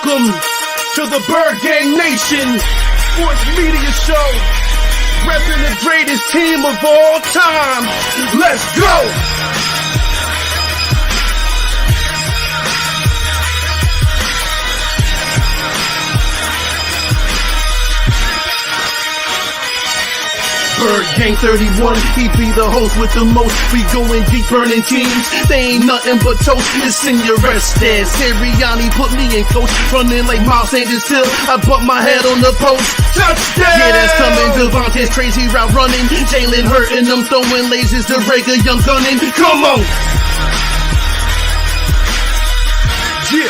Welcome to the Bird Gang Nation Sports Media Show, repping the greatest team of all time. Let's go! Bird Gang 31, he be the host with the most. We going deep, burning teams. They ain't nothing but toast. It's Senior Rested. Sirianni put me in coach, running like Miles Sanders Hill. I bump my head on the post. Touchdown! Yeah, that's coming. Devontae's crazy route running. Jalen hurting them, throwing lasers. The Rager Young gunning. Come on! On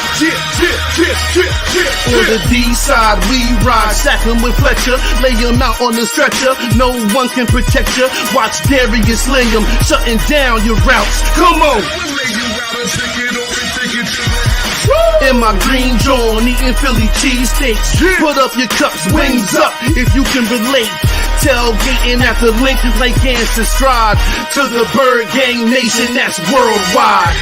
the D side, we ride, stack him with Fletcher, lay him out on the stretcher. No one can protect you. Watch Darius lay him, shutting down your routes. Come on! In my green John, eating Philly cheesesteaks. Put up your cups, wings up, if you can relate. Tailgating at the link like Gangsta Stride. To the Bird Gang Nation, that's worldwide.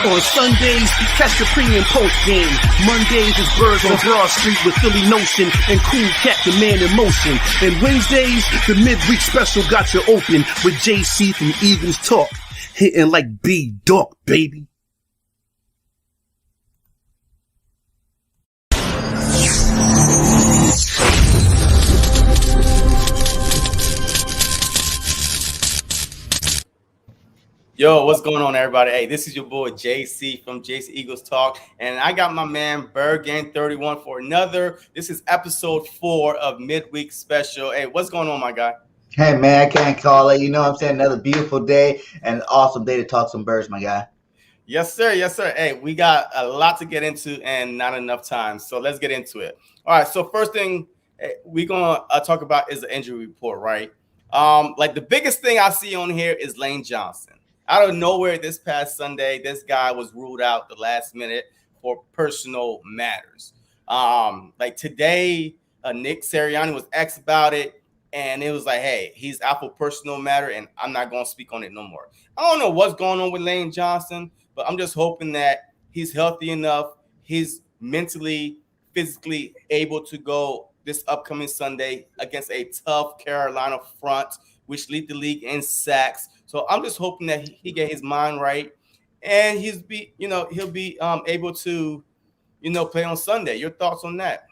On Sundays, catch the pre and post game. Mondays is Birds on Broad Street with Philly Notion and Cool Cat, the man in motion. And Wednesdays, the midweek special got you open with JC from Eagles Talk, hitting like B-Dog, baby. Yo, what's going on, everybody? Hey, this is your boy JC from JC Eagles Talk, and I got my man BIRDGANG 31 for another. This is episode 4 of midweek special. Hey, what's going on, my guy? Hey, man, I can't call it. You know what I'm saying? Another beautiful day and an awesome day to talk some birds, my guy. Yes, sir. Yes, sir. Hey, we got a lot to get into and not enough time, so let's get into it. All right, so first thing we're going to talk about is the injury report, right? Like the biggest thing I see on here is Lane Johnson. Out of nowhere this past Sunday, this guy was ruled out the last minute for personal matters. Like today, Nick Sirianni was asked about it, and it was like, hey, he's out for personal matter, and I'm not going to speak on it no more. I don't know what's going on with Lane Johnson, but I'm just hoping that he's healthy enough, he's mentally, physically able to go this upcoming Sunday against a tough Carolina front, which lead the league in sacks. So I'm just hoping that he get his mind right, and he'll be able to, play on Sunday. Your thoughts on that?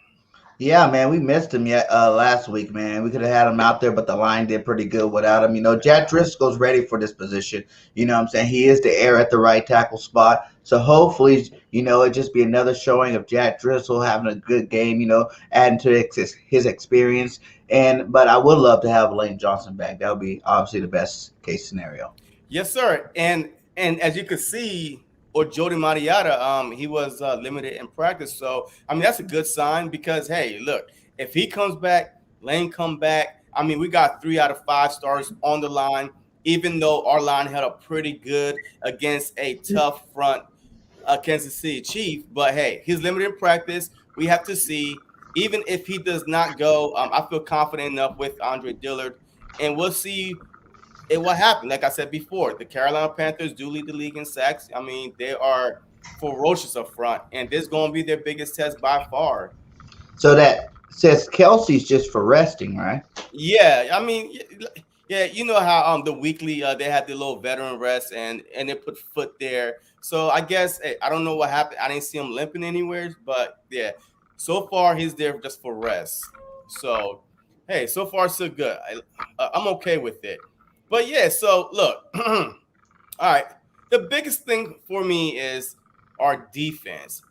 Yeah, man, we missed him last week, man. We could have had him out there, but the line did pretty good without him. Jack Driscoll's ready for this position. You know what I'm saying? He is the heir at the right tackle spot. So hopefully, it just be another showing of Jack Driscoll having a good game, adding to his experience. But I would love to have Lane Johnson back. That would be obviously the best case scenario. Yes, sir. And as you can see, or Jody Mariota, he was limited in practice. So, that's a good sign because, hey, look, if he comes back, Lane come back, we got 3 out of 5 stars on the line, even though our line held up pretty good against a tough front Kansas City Chief. But, hey, he's limited in practice. We have to see. Even if he does not go, I feel confident enough with Andre Dillard, and we'll see what happens. Like I said before, the Carolina Panthers do lead the league in sacks. They are ferocious up front, and this is going to be their biggest test by far. So that says Kelsey's just for resting, right? Yeah, yeah, you know how the weekly they had the little veteran rest, and they put Foot there. So I guess I don't know what happened. I didn't see him limping anywhere, but yeah. So far, he's there just for rest. So, hey, so far, so good. I'm okay with it. But, yeah, so, look. All right. The biggest thing for me is our defense.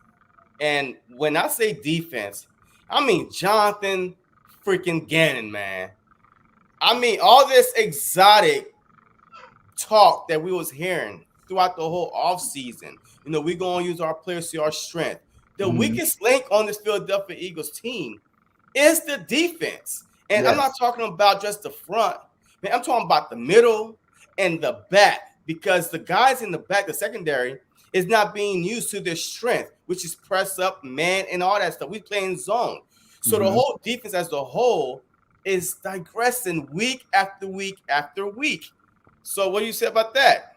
And when I say defense, Jonathan freaking Gannon, man. All this exotic talk that we was hearing throughout the whole offseason. We're going to use our players to our strength. The weakest link on this Philadelphia Eagles team is the defense. And yes. I'm not talking about just the front, Man, I'm talking about the middle and the back, because the guys in the back, the secondary, is not being used to their strength, which is press up, man, and all that stuff. We play in zone. So the whole defense as a whole is digressing week after week after week. So what do you say about that?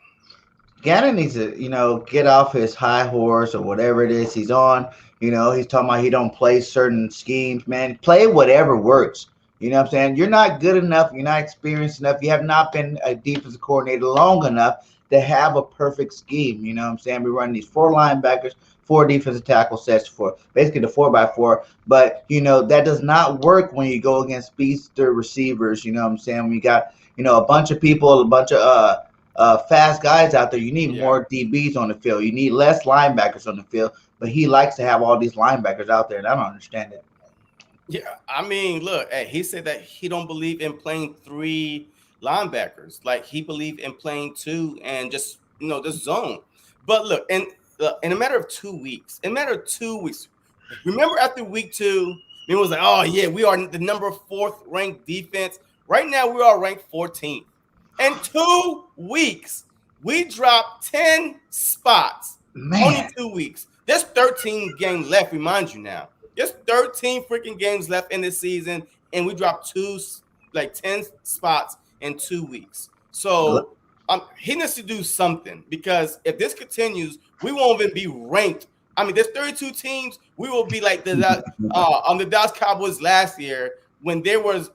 Gannon needs to, get off his high horse or whatever it is he's on. He's talking about he don't play certain schemes, man. Play whatever works. You know what I'm saying? You're not good enough. You're not experienced enough. You have not been a defensive coordinator long enough to have a perfect scheme. You know what I'm saying? We run these 4 linebackers, 4 defensive tackle sets for basically the 4x4. But, that does not work when you go against speedster receivers. You know what I'm saying? When you got, a bunch of people, a bunch of fast guys out there. You need more DBs on the field. You need less linebackers on the field. But he likes to have all these linebackers out there, and I don't understand it. Yeah, I mean, look, hey, he said that he don't believe in playing 3 linebackers. Like, he believed in playing 2 and just just zone. But look, in a matter of 2 weeks, remember after week 2, it was like, oh yeah, we are the number 4th ranked defense. Right now, we are ranked 14th. In 2 weeks, we dropped 10 spots. Man. Only 2 weeks. There's 13 games left, remind you now. There's 13 freaking games left in this season, and we dropped 10 spots in 2 weeks. So he needs to do something, because if this continues, we won't even be ranked. I mean, there's 32 teams. We will be like on the Dallas Cowboys last year, when they was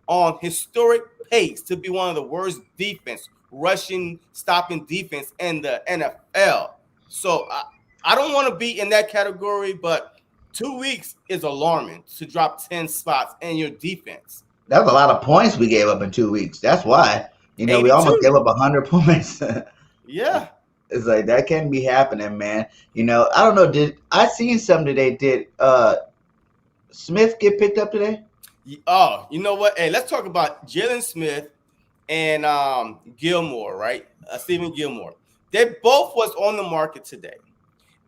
on historic pace to be one of the worst defense, rushing, stopping defense in the NFL. So I don't want to be in that category, but 2 weeks is alarming to drop 10 spots in your defense. That was a lot of points we gave up in 2 weeks. That's why, we almost gave up 100 points. Yeah. It's like, that can't be happening, man. I don't know. I seen something today? Did Smith get picked up today? Oh, you know what? Hey, let's talk about Jalen Smith and Gilmore, right? Stephen Gilmore. They both was on the market today,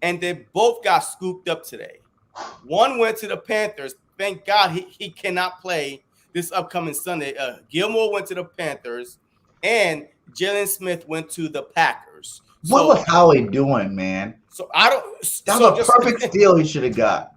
and they both got scooped up today. One went to the Panthers. Thank God he cannot play this upcoming Sunday. Gilmore went to the Panthers, and Jalen Smith went to the Packers. What was Howie doing, man? So I don't. That was a perfect steal he should have got.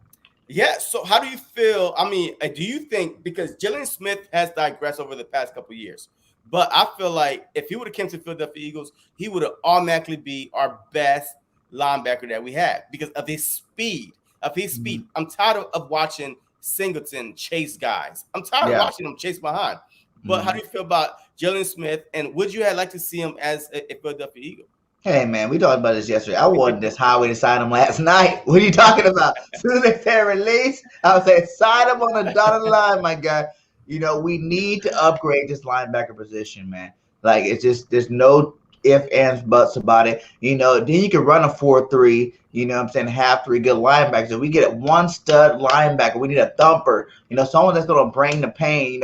Yeah. So how do you feel? I mean, do you think, because Jalen Smith has digressed over the past couple of years, but I feel like if he would have came to Philadelphia Eagles, he would have automatically be our best linebacker that we had because of his speed. I'm tired of watching Singleton chase guys. I'm tired of watching him chase behind. But how do you feel about Jalen Smith? And would you have liked to see him as a Philadelphia Eagle? Hey, man, we talked about this yesterday. I wanted this Highway to sign him last night. What are you talking about? As soon as they said release, I was saying sign him on the dotted line, my guy. We need to upgrade this linebacker position, man. Like, it's just, there's no ifs, ands, buts about it. Then you can run a 4-3, have 3 good linebackers. If we get one stud linebacker, we need a thumper, someone that's going to bring the pain,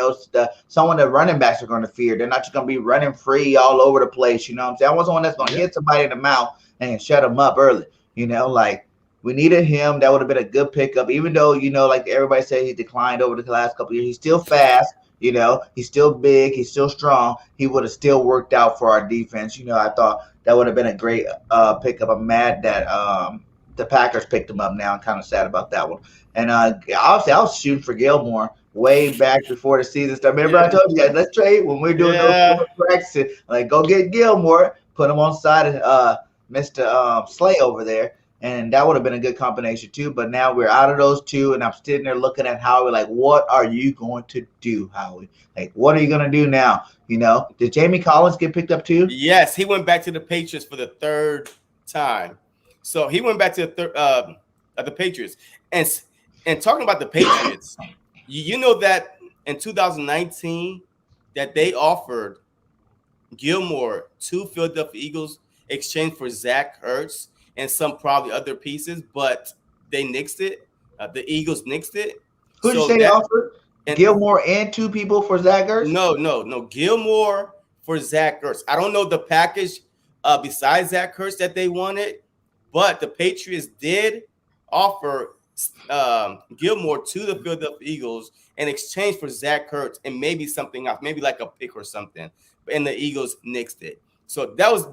someone that running backs are going to fear. They're not just going to be running free all over the place, I want someone that's going to hit somebody in the mouth and shut them up early, like we needed him. That would have been a good pickup, even though, like everybody said, he declined over the last couple of years. He's still fast. He's still big. He's still strong. He would have still worked out for our defense. I thought that would have been a great pickup. I'm mad that the Packers picked him up now. I'm kind of sad about that one. And obviously, I was shooting for Gilmore way back before the season started. Remember, I told you guys, let's trade when we're doing those practices. Like, go get Gilmore, put him on the side of Mr. Slay over there. And that would have been a good combination too. But now we're out of those 2, and I'm sitting there looking at Howie like, what are you going to do, Howie? Like, what are you going to do now? Did Jamie Collins get picked up too? Yes, he went back to the Patriots for the 3rd time. So he went back to the Patriots. And talking about the Patriots, you know that in 2019 that they offered Gilmore to Philadelphia Eagles exchange for Zach Ertz and some probably other pieces, but they nixed it. The Eagles nixed it. Who did you say they offered? Gilmore and 2 people for Zach Ertz? No. Gilmore for Zach Ertz. I don't know the package besides Zach Ertz that they wanted, but the Patriots did offer Gilmore to the Philadelphia Eagles in exchange for Zach Ertz and maybe something else, maybe like a pick or something. And the Eagles nixed it. So that was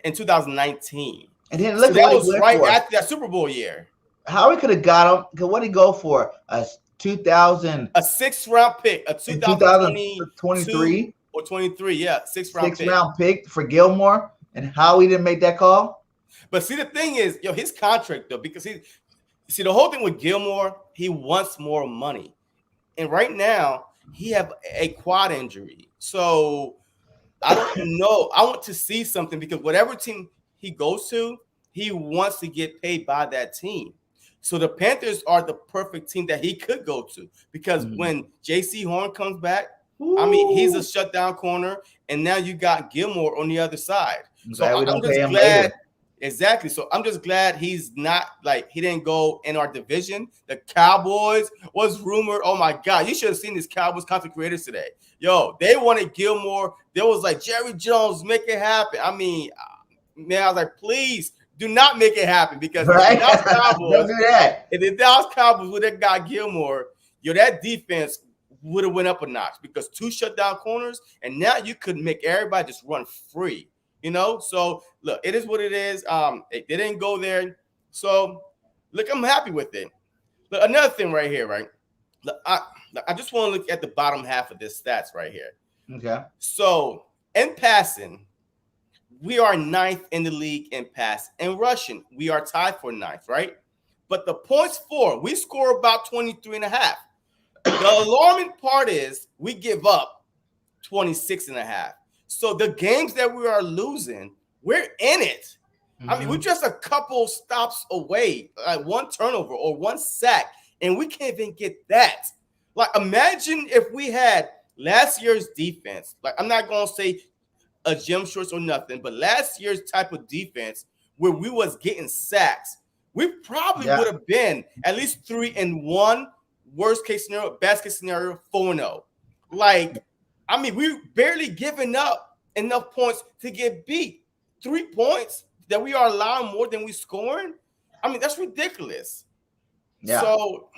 in 2019. And then So look at that what he was went right for. after that Super Bowl year. How we could have got him? Cause what did he go for? A 2000, A 6th-round pick, a 2022 2023 or 23, yeah, 6th-round pick. round pick for Gilmore, and how we didn't make that call? But see, the thing is, his contract though, because the whole thing with Gilmore, he wants more money, and right now he have a quad injury, so I don't know. I want to see something because whatever team he goes to, he wants to get paid by that team. So the Panthers are the perfect team that he could go to because when J.C. Horn comes back, I mean, he's a shutdown corner, and now you got Gilmore on the other side. So I'm just glad. Exactly. So I'm just glad he's not he didn't go in our division. The Cowboys was rumored. Oh my God, you should have seen these Cowboys content creators today. Yo, they wanted Gilmore. There was Jerry Jones, make it happen. I mean, man, I was like, please do not make it happen because the Dallas Cowboys, don't do that. If the Dallas Cowboys would have got Gilmore, that defense would have went up a notch because 2 shutdown corners, and now you could make everybody just run free. So look, it is what it is. They didn't go there. So look, I'm happy with it. Look, another thing right here, right? Look, I just want to look at the bottom half of this stats right here. Okay. So in passing, we are 9th in the league in pass. In rushing, we are tied for 9th, right? But the points for, we score about 23.5. The alarming part is we give up 26.5. So the games that we are losing, we're in it. I mean, we're just a couple stops away, like 1 turnover or 1 sack, and we can't even get that. Imagine if we had last year's defense. I'm not going to say a Jim Shorts or nothing, but last year's type of defense where we was getting sacks, we probably would have been at least 3-1, worst case scenario, best case scenario, 4-0. I mean, we barely giving up enough points to get beat. 3 points that we are allowing more than we scoring. I mean, that's ridiculous. Yeah. So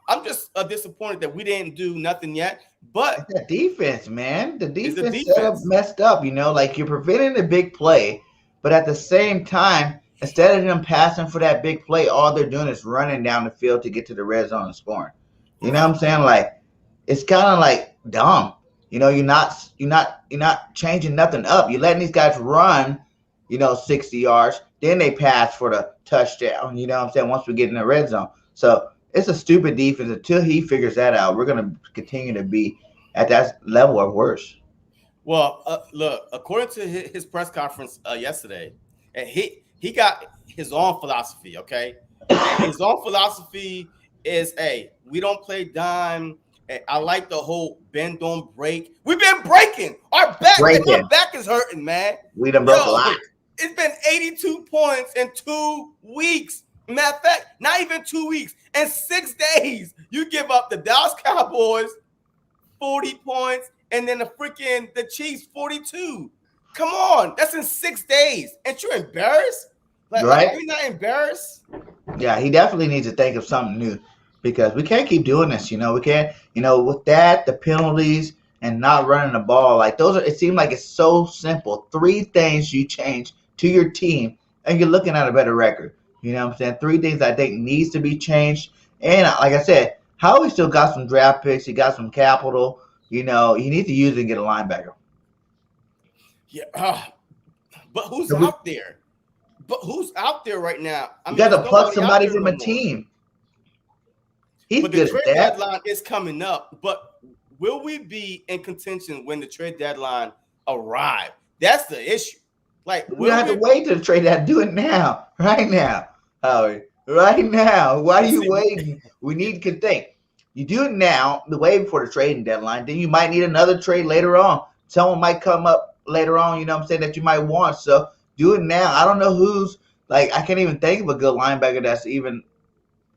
I'm just disappointed that we didn't do nothing yet. But the defense, man, the defense setup messed up. You're preventing the big play, but at the same time, instead of them passing for that big play, all they're doing is running down the field to get to the red zone and scoring. You know what I'm saying? It's kind of dumb. You're not changing nothing up. You're letting these guys run, 60 yards. Then they pass for the touchdown. You know what I'm saying? Once we get in the red zone. So it's a stupid defense. Until he figures that out, we're going to continue to be at that level or worse. Well, look, according to his press conference yesterday, he got his own philosophy, okay? And his own philosophy is, we don't play dime. I like the whole bend, don't break. We've been breaking. My back is hurting, man. We done broke a lot. It's been 82 points in 2 weeks. Matter of fact, not even 2 weeks. In 6 days, you give up the Dallas Cowboys 40 points and then the Chiefs 42. Come on. That's in 6 days. And you're embarrassed? Right? Are you not embarrassed? Yeah, he definitely needs to think of something new because we can't keep doing this. We can't, with that, the penalties and not running the ball, it seems like it's so simple. 3 things you change to your team and you're looking at a better record. You know what I'm saying? 3 things I think needs to be changed. And like I said, Howie still got some draft picks. He got some capital. He needs to use it and get a linebacker. Yeah. But who's out there? But who's out there right now? You got to pluck somebody from a team. But the trade deadline is coming up. But will we be in contention when the trade deadline arrives? That's the issue. We don't have to wait till the trade deadline. Do it now. Right now. Howie. Right now. Why are you waiting? We need to think. You do it now, the way before the trading deadline. Then you might need another trade later on. Someone might come up later on, that you might want. So do it now. I don't know who's I can't even think of a good linebacker that's even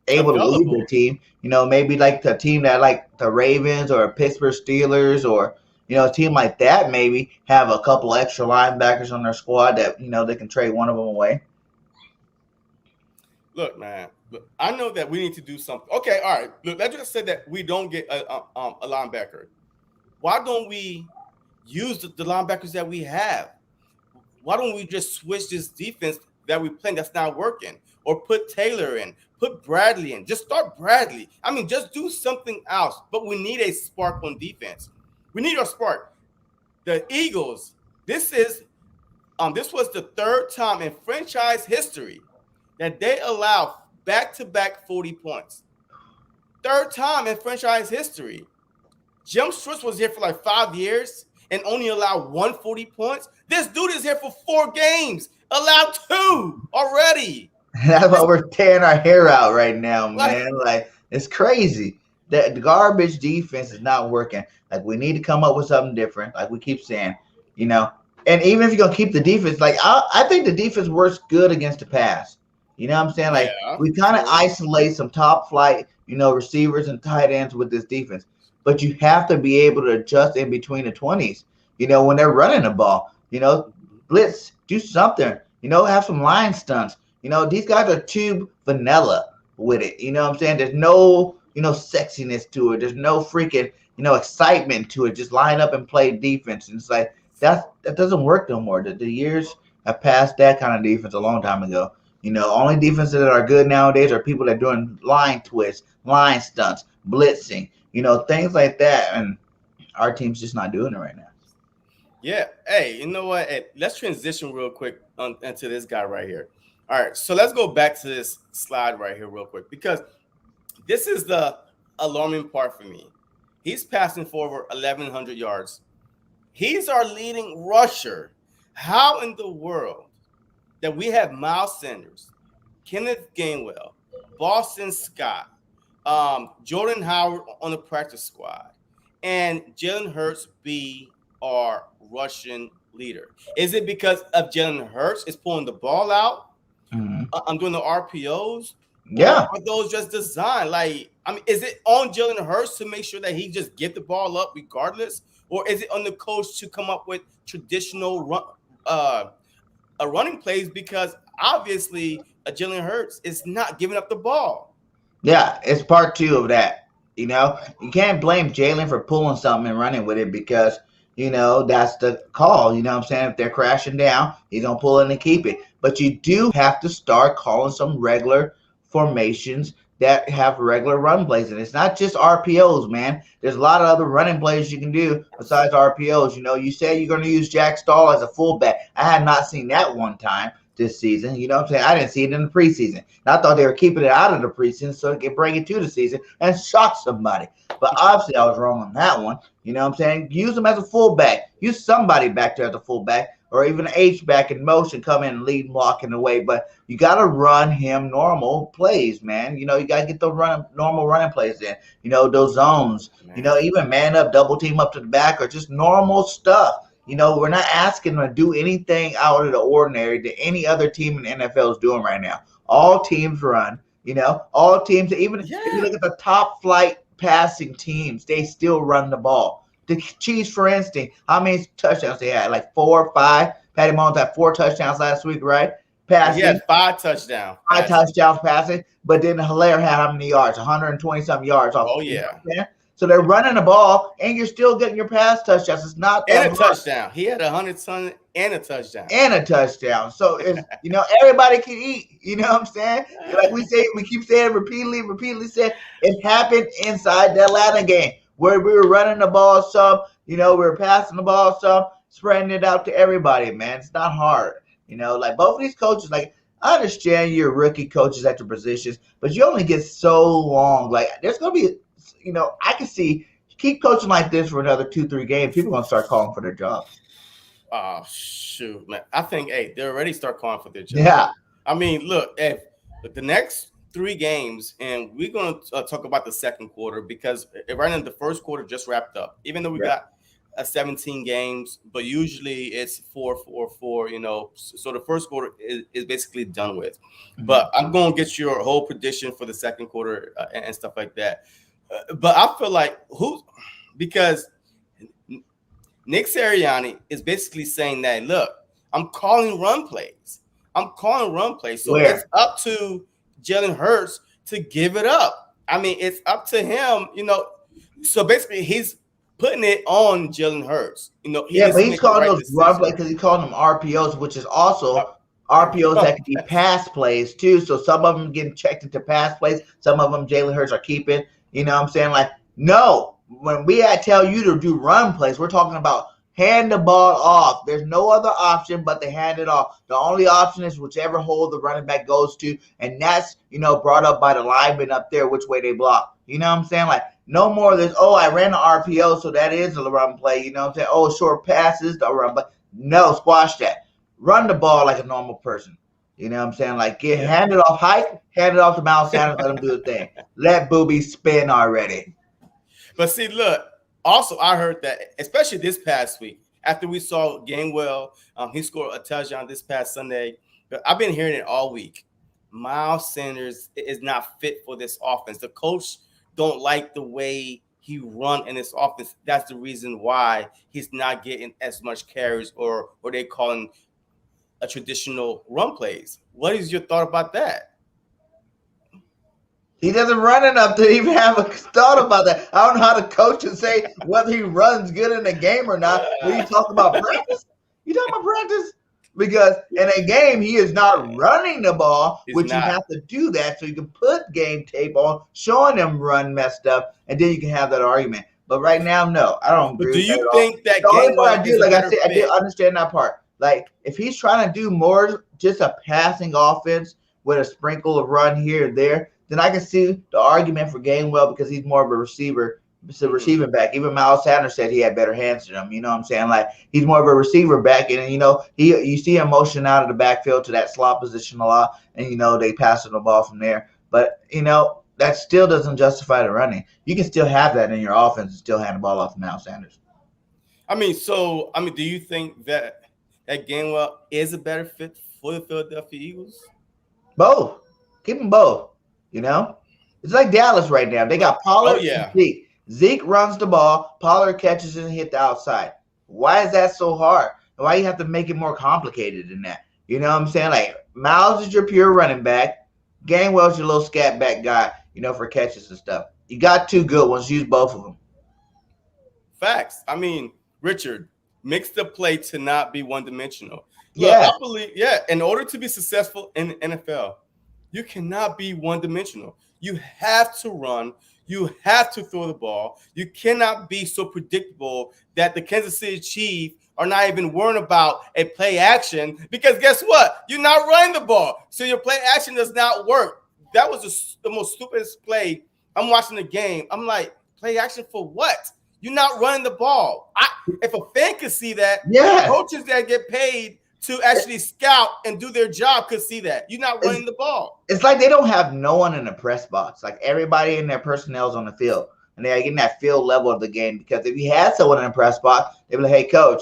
able to lead their team. Maybe the team that the Ravens or Pittsburgh Steelers or a team like that maybe have a couple extra linebackers on their squad that they can trade one of them away. Look, man, But I know that we need to do something. Okay, all right. Look, let's just say that we don't get a linebacker. Why don't we use the linebackers that we have? Why don't we just switch this defense that we playing that's not working, or put Taylor in, put Bradley in, just start Bradley. I mean, just do something else. But we need a spark on defense. We need a spark. The Eagles. This was the third time in franchise history that they allowed back-to-back 40 points. Third time in franchise history. Jim Schwartz was here for like 5 years and only allowed 140 points. This dude is here for 4 games, allowed 2 already. That's why we're tearing our hair out right now, man. Like, it's crazy. The garbage defense is not working. Like, we need to come up with something different, like we keep saying, you know. And even if you're going to keep the defense, like, I think the defense works good against the pass. You know what I'm saying? Like, we kind of isolate some top flight, receivers and tight ends with this defense. But you have to be able to adjust in between the 20s, when they're running the ball. Blitz, do something. Have some line stunts. These guys are too vanilla with it. You know what I'm saying? There's no, sexiness to it. There's no freaking, excitement to it. Just line up and play defense. And it's like, that doesn't work no more. The years have passed that kind of defense a long time ago. Only defenses that are good nowadays are people that are doing line twists, line stunts, blitzing, things like that. And our team's just not doing it right now. Yeah. Hey, you know what? Hey, let's transition real quick into this guy right here. All right. So let's go back to this slide right here real quick, because this is the alarming part for me. He's passing for over 1,100 yards. He's our leading rusher. How in the world that we have Miles Sanders, Kenneth Gainwell, Boston Scott, Jordan Howard on the practice squad, and Jalen Hurts be our Russian leader? Is it because of Jalen Hurts is pulling the ball out? I'm doing the RPOs. Yeah. Or are those just designed? Is it on Jalen Hurts to make sure that he just get the ball up regardless? Or is it on the coach to come up with traditional running plays? Because obviously Jalen Hurts is not giving up the ball. Yeah, it's part 2 of that. You can't blame Jalen for pulling something and running with it, because that's the call. You know what I'm saying? If they're crashing down, he's going to pull in and keep it. But you do have to start calling some regular formations that have regular run plays. And it's not just RPOs, man. There's a lot of other running plays you can do besides RPOs. You said you're going to use Jack Stahl as a fullback. I had not seen that one time this season. You know what I'm saying? I didn't see it in the preseason. And I thought they were keeping it out of the preseason so they could bring it to the season and shock somebody. But obviously I was wrong on that one. You know what I'm saying? Use him as a fullback. Use somebody back there as a fullback, or even an H-back in motion, come in and lead blocking the way. But you got to run him normal plays, man. You got to get the normal running plays in. Those zones. Man. Even man up, double team up to the back, or just normal stuff. We're not asking them to do anything out of the ordinary that any other team in the NFL is doing right now. All teams run. All teams, even if you look at the top flight passing teams, they still run the ball. The Chiefs, for instance, how many touchdowns they had? Like 4 or 5. Patty Mahomes had 4 touchdowns last week, right? Passing. He had 5 touchdowns. 5 touchdowns passing. But then Hilaire had how many yards? 120-something yards. Oh, yeah. So they're running the ball, and you're still getting your pass touchdowns. It's not that and a touchdown. He had 100 and a touchdown. And a touchdown. So it's everybody can eat. You know what I'm saying? Like we keep saying repeatedly said, it happened inside the Atlanta game, where we were running the ball some, we were passing the ball some, spreading it out to everybody, man. It's not hard. Like both of these coaches, like, I understand you're rookie coaches at your positions, but you only get so long. Like, there's going to be, I can see, keep coaching like this for another 2-3 games, people are going to start calling for their jobs. Oh, shoot, man. I think, they already start calling for their jobs. Yeah. I mean, look, if the next 3 games, and we're going to talk about the second quarter, because right now the first quarter just wrapped up, even though we got 17 games, but usually it's 4-4-4, so the first quarter is basically done with. But I'm going to get your whole prediction for the second quarter and stuff like that. But I feel like because Nick Sirianni is basically saying that, look, I'm calling run plays. So it's up to Jalen Hurts to give it up. I mean, it's up to him, So basically, he's putting it on Jalen Hurts. He Yeah, needs but to he's make the calling right those run decision. plays because he's calling them RPOs, which is also RPOs that can be pass plays too. So some of them getting checked into pass plays, some of them Jalen Hurts are keeping. You know what I'm saying? Like, no, when tell you to do run plays, we're talking about hand the ball off. There's no other option but to hand it off. The only option is whichever hole the running back goes to, and that's brought up by the lineman up there, which way they block. You know what I'm saying? Like, no more of this, oh, I ran the RPO, so that is a run play. You know what I'm saying? Oh, short passes, the run play. No, squash that. Run the ball like a normal person. You know what I'm saying? Like, hand it off height, hand it off to Miles Sanders, let him do the thing. Let Booby spin already. But see, look, also I heard that, especially this past week, after we saw Gainwell, he scored a touchdown this past Sunday. But I've been hearing it all week. Miles Sanders is not fit for this offense. The coach don't like the way he run in this offense. That's the reason why he's not getting as much carries or they calling a traditional run plays. What is your thought about that? He doesn't run enough to even have a thought about that. I don't know how the coach can say whether he runs good in a game or not. When you talk about practice, you talking about practice? Because in a game, he is not running the ball, which you have to do that so you can put game tape on, showing him run messed up, and then you can have that argument. But right now, no, I don't agree with that at all. Do you think that the only part Gainwell I do, like I said, I did understand that part. Like, if he's trying to do more just a passing offense with a sprinkle of run here and there, then I can see the argument for Gainwell because he's more of a receiver. It's a receiving back. Even Miles Sanders said he had better hands than him. You know what I'm saying? Like, he's more of a receiver back, and you see him motion out of the backfield to that slot position a lot, and they pass the ball from there. But that still doesn't justify the running. You can still have that in your offense and still hand the ball off to Miles Sanders. Do you think that Gainwell is a better fit for the Philadelphia Eagles? Both. Keep them both. It's like Dallas right now. They got Pollard and Zeke. Zeke runs the ball. Pollard catches it and hit the outside. Why is that so hard? Why you have to make it more complicated than that? You know what I'm saying? Like, Miles is your pure running back. Gainwell's your little scat back guy, for catches and stuff. You got two good ones. Use both of them. Facts. Richard, mix the play to not be one-dimensional. Yeah. I believe, in order to be successful in the NFL, you cannot be one-dimensional. You have to run. You have to throw the ball. You cannot be so predictable that the Kansas City Chiefs are not even worrying about a play action because guess what? You're not running the ball. So your play action does not work. That was the most stupidest play. I'm watching the game. I'm like, play action for what? You're not running the ball. If a fan could see that, coaches that get paid to actually scout and do their job could see that. You're not running the ball. It's like they don't have no one in the press box. Like, everybody in their personnel is on the field. And they're getting that field level of the game. Because if you had someone in the press box, they'd be like, hey, coach,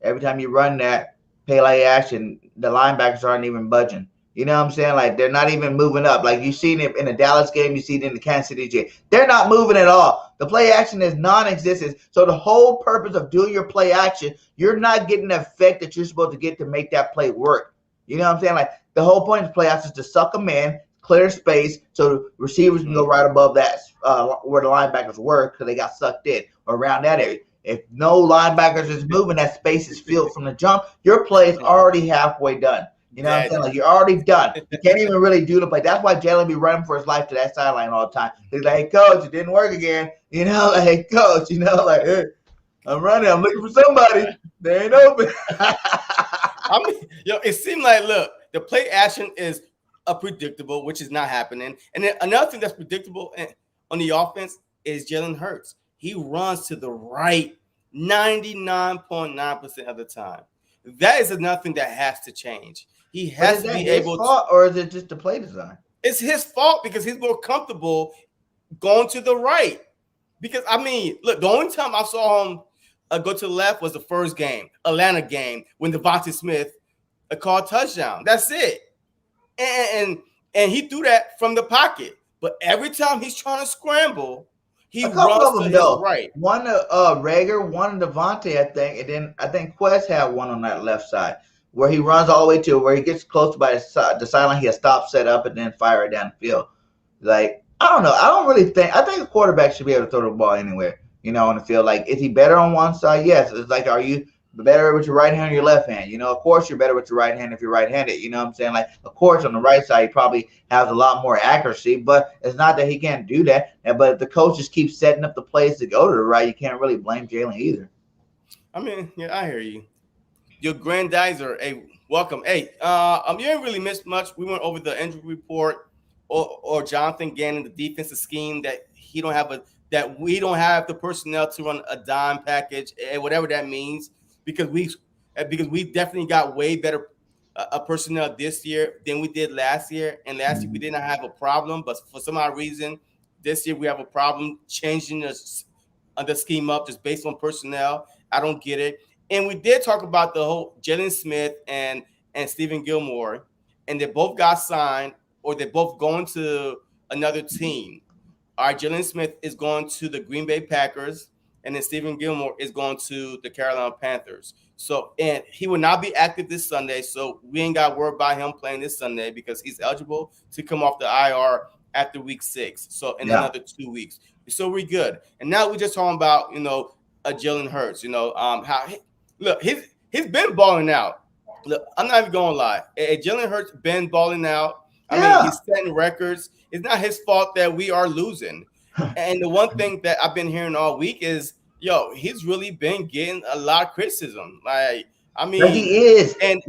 every time you run that play action, the linebackers aren't even budging. You know what I'm saying? Like, they're not even moving up. Like, you've seen it in the Dallas game. You see it in the Kansas City game. They're not moving at all. The play action is non-existent. So the whole purpose of doing your play action, you're not getting the effect that you're supposed to get to make that play work. You know what I'm saying? Like, the whole point of play action is to suck them in, clear space, so the receivers can go right above that where the linebackers were because they got sucked in or around that area. If no linebackers is moving, that space is filled from the jump. Your play is already halfway done. You know what I'm saying? Like, you're already done. You can't even really do the play. That's why Jalen be running for his life to that sideline all the time. He's like, hey, coach, it didn't work again. Like, hey, coach, like, hey, I'm running. I'm looking for somebody. They ain't open. It seemed like, look, the play action is predictable, which is not happening. And then another thing that's predictable on the offense is Jalen Hurts. He runs to the right 99.9% of the time. That is another thing that has to change. He has to be able to. Or is it just the play design? It's his fault because he's more comfortable going to the right. Because, look, the only time I saw him go to the left was the first game, Atlanta game, when Devontae Smith called touchdown. That's it. And he threw that from the pocket. But every time he's trying to scramble, he runs to his right. One Rager, one Devontae, I think, and then I think Quest had one on that left side. where he runs all the way to where he gets close by the sideline. He'll stop, set up, and then fire it down the field. Like, I don't know. I don't really think. I think a quarterback should be able to throw the ball anywhere, on the field. Like, is he better on one side? Yes. It's like, are you better with your right hand or your left hand? Of course you're better with your right hand if you're right-handed. You know what I'm saying? Like, of course, on the right side, he probably has a lot more accuracy, but it's not that he can't do that. But if the coach just keeps setting up the plays to go to the right, you can't really blame Jalen either. I mean, yeah, I hear you. Your grandizer, hey, welcome. Hey, you didn't really miss much. We went over the injury report or Jonathan Gannon, the defensive scheme that we don't have the personnel to run a dime package and whatever that means, because we definitely got way better personnel this year than we did last year. And last year we did not have a problem, but for some odd reason, this year we have a problem changing the scheme up just based on personnel. I don't get it. And we did talk about the whole Jalen Smith and Stephen Gilmore, and they both got signed or they're both going to another team. All right, Jalen Smith is going to the Green Bay Packers, and then Stephen Gilmore is going to the Carolina Panthers. So, and he will not be active this Sunday, so we ain't got to worry about him playing this Sunday because he's eligible to come off the IR after week 6. So, in another 2 weeks. So, we're good. And now we're just talking about, Jalen Hurts, how he's been balling out. Look, I'm not even going to lie. Jalen Hurts been balling out. I mean, he's setting records. It's not his fault that we are losing. And the one thing that I've been hearing all week is, he's really been getting a lot of criticism. Like, I mean, he is. And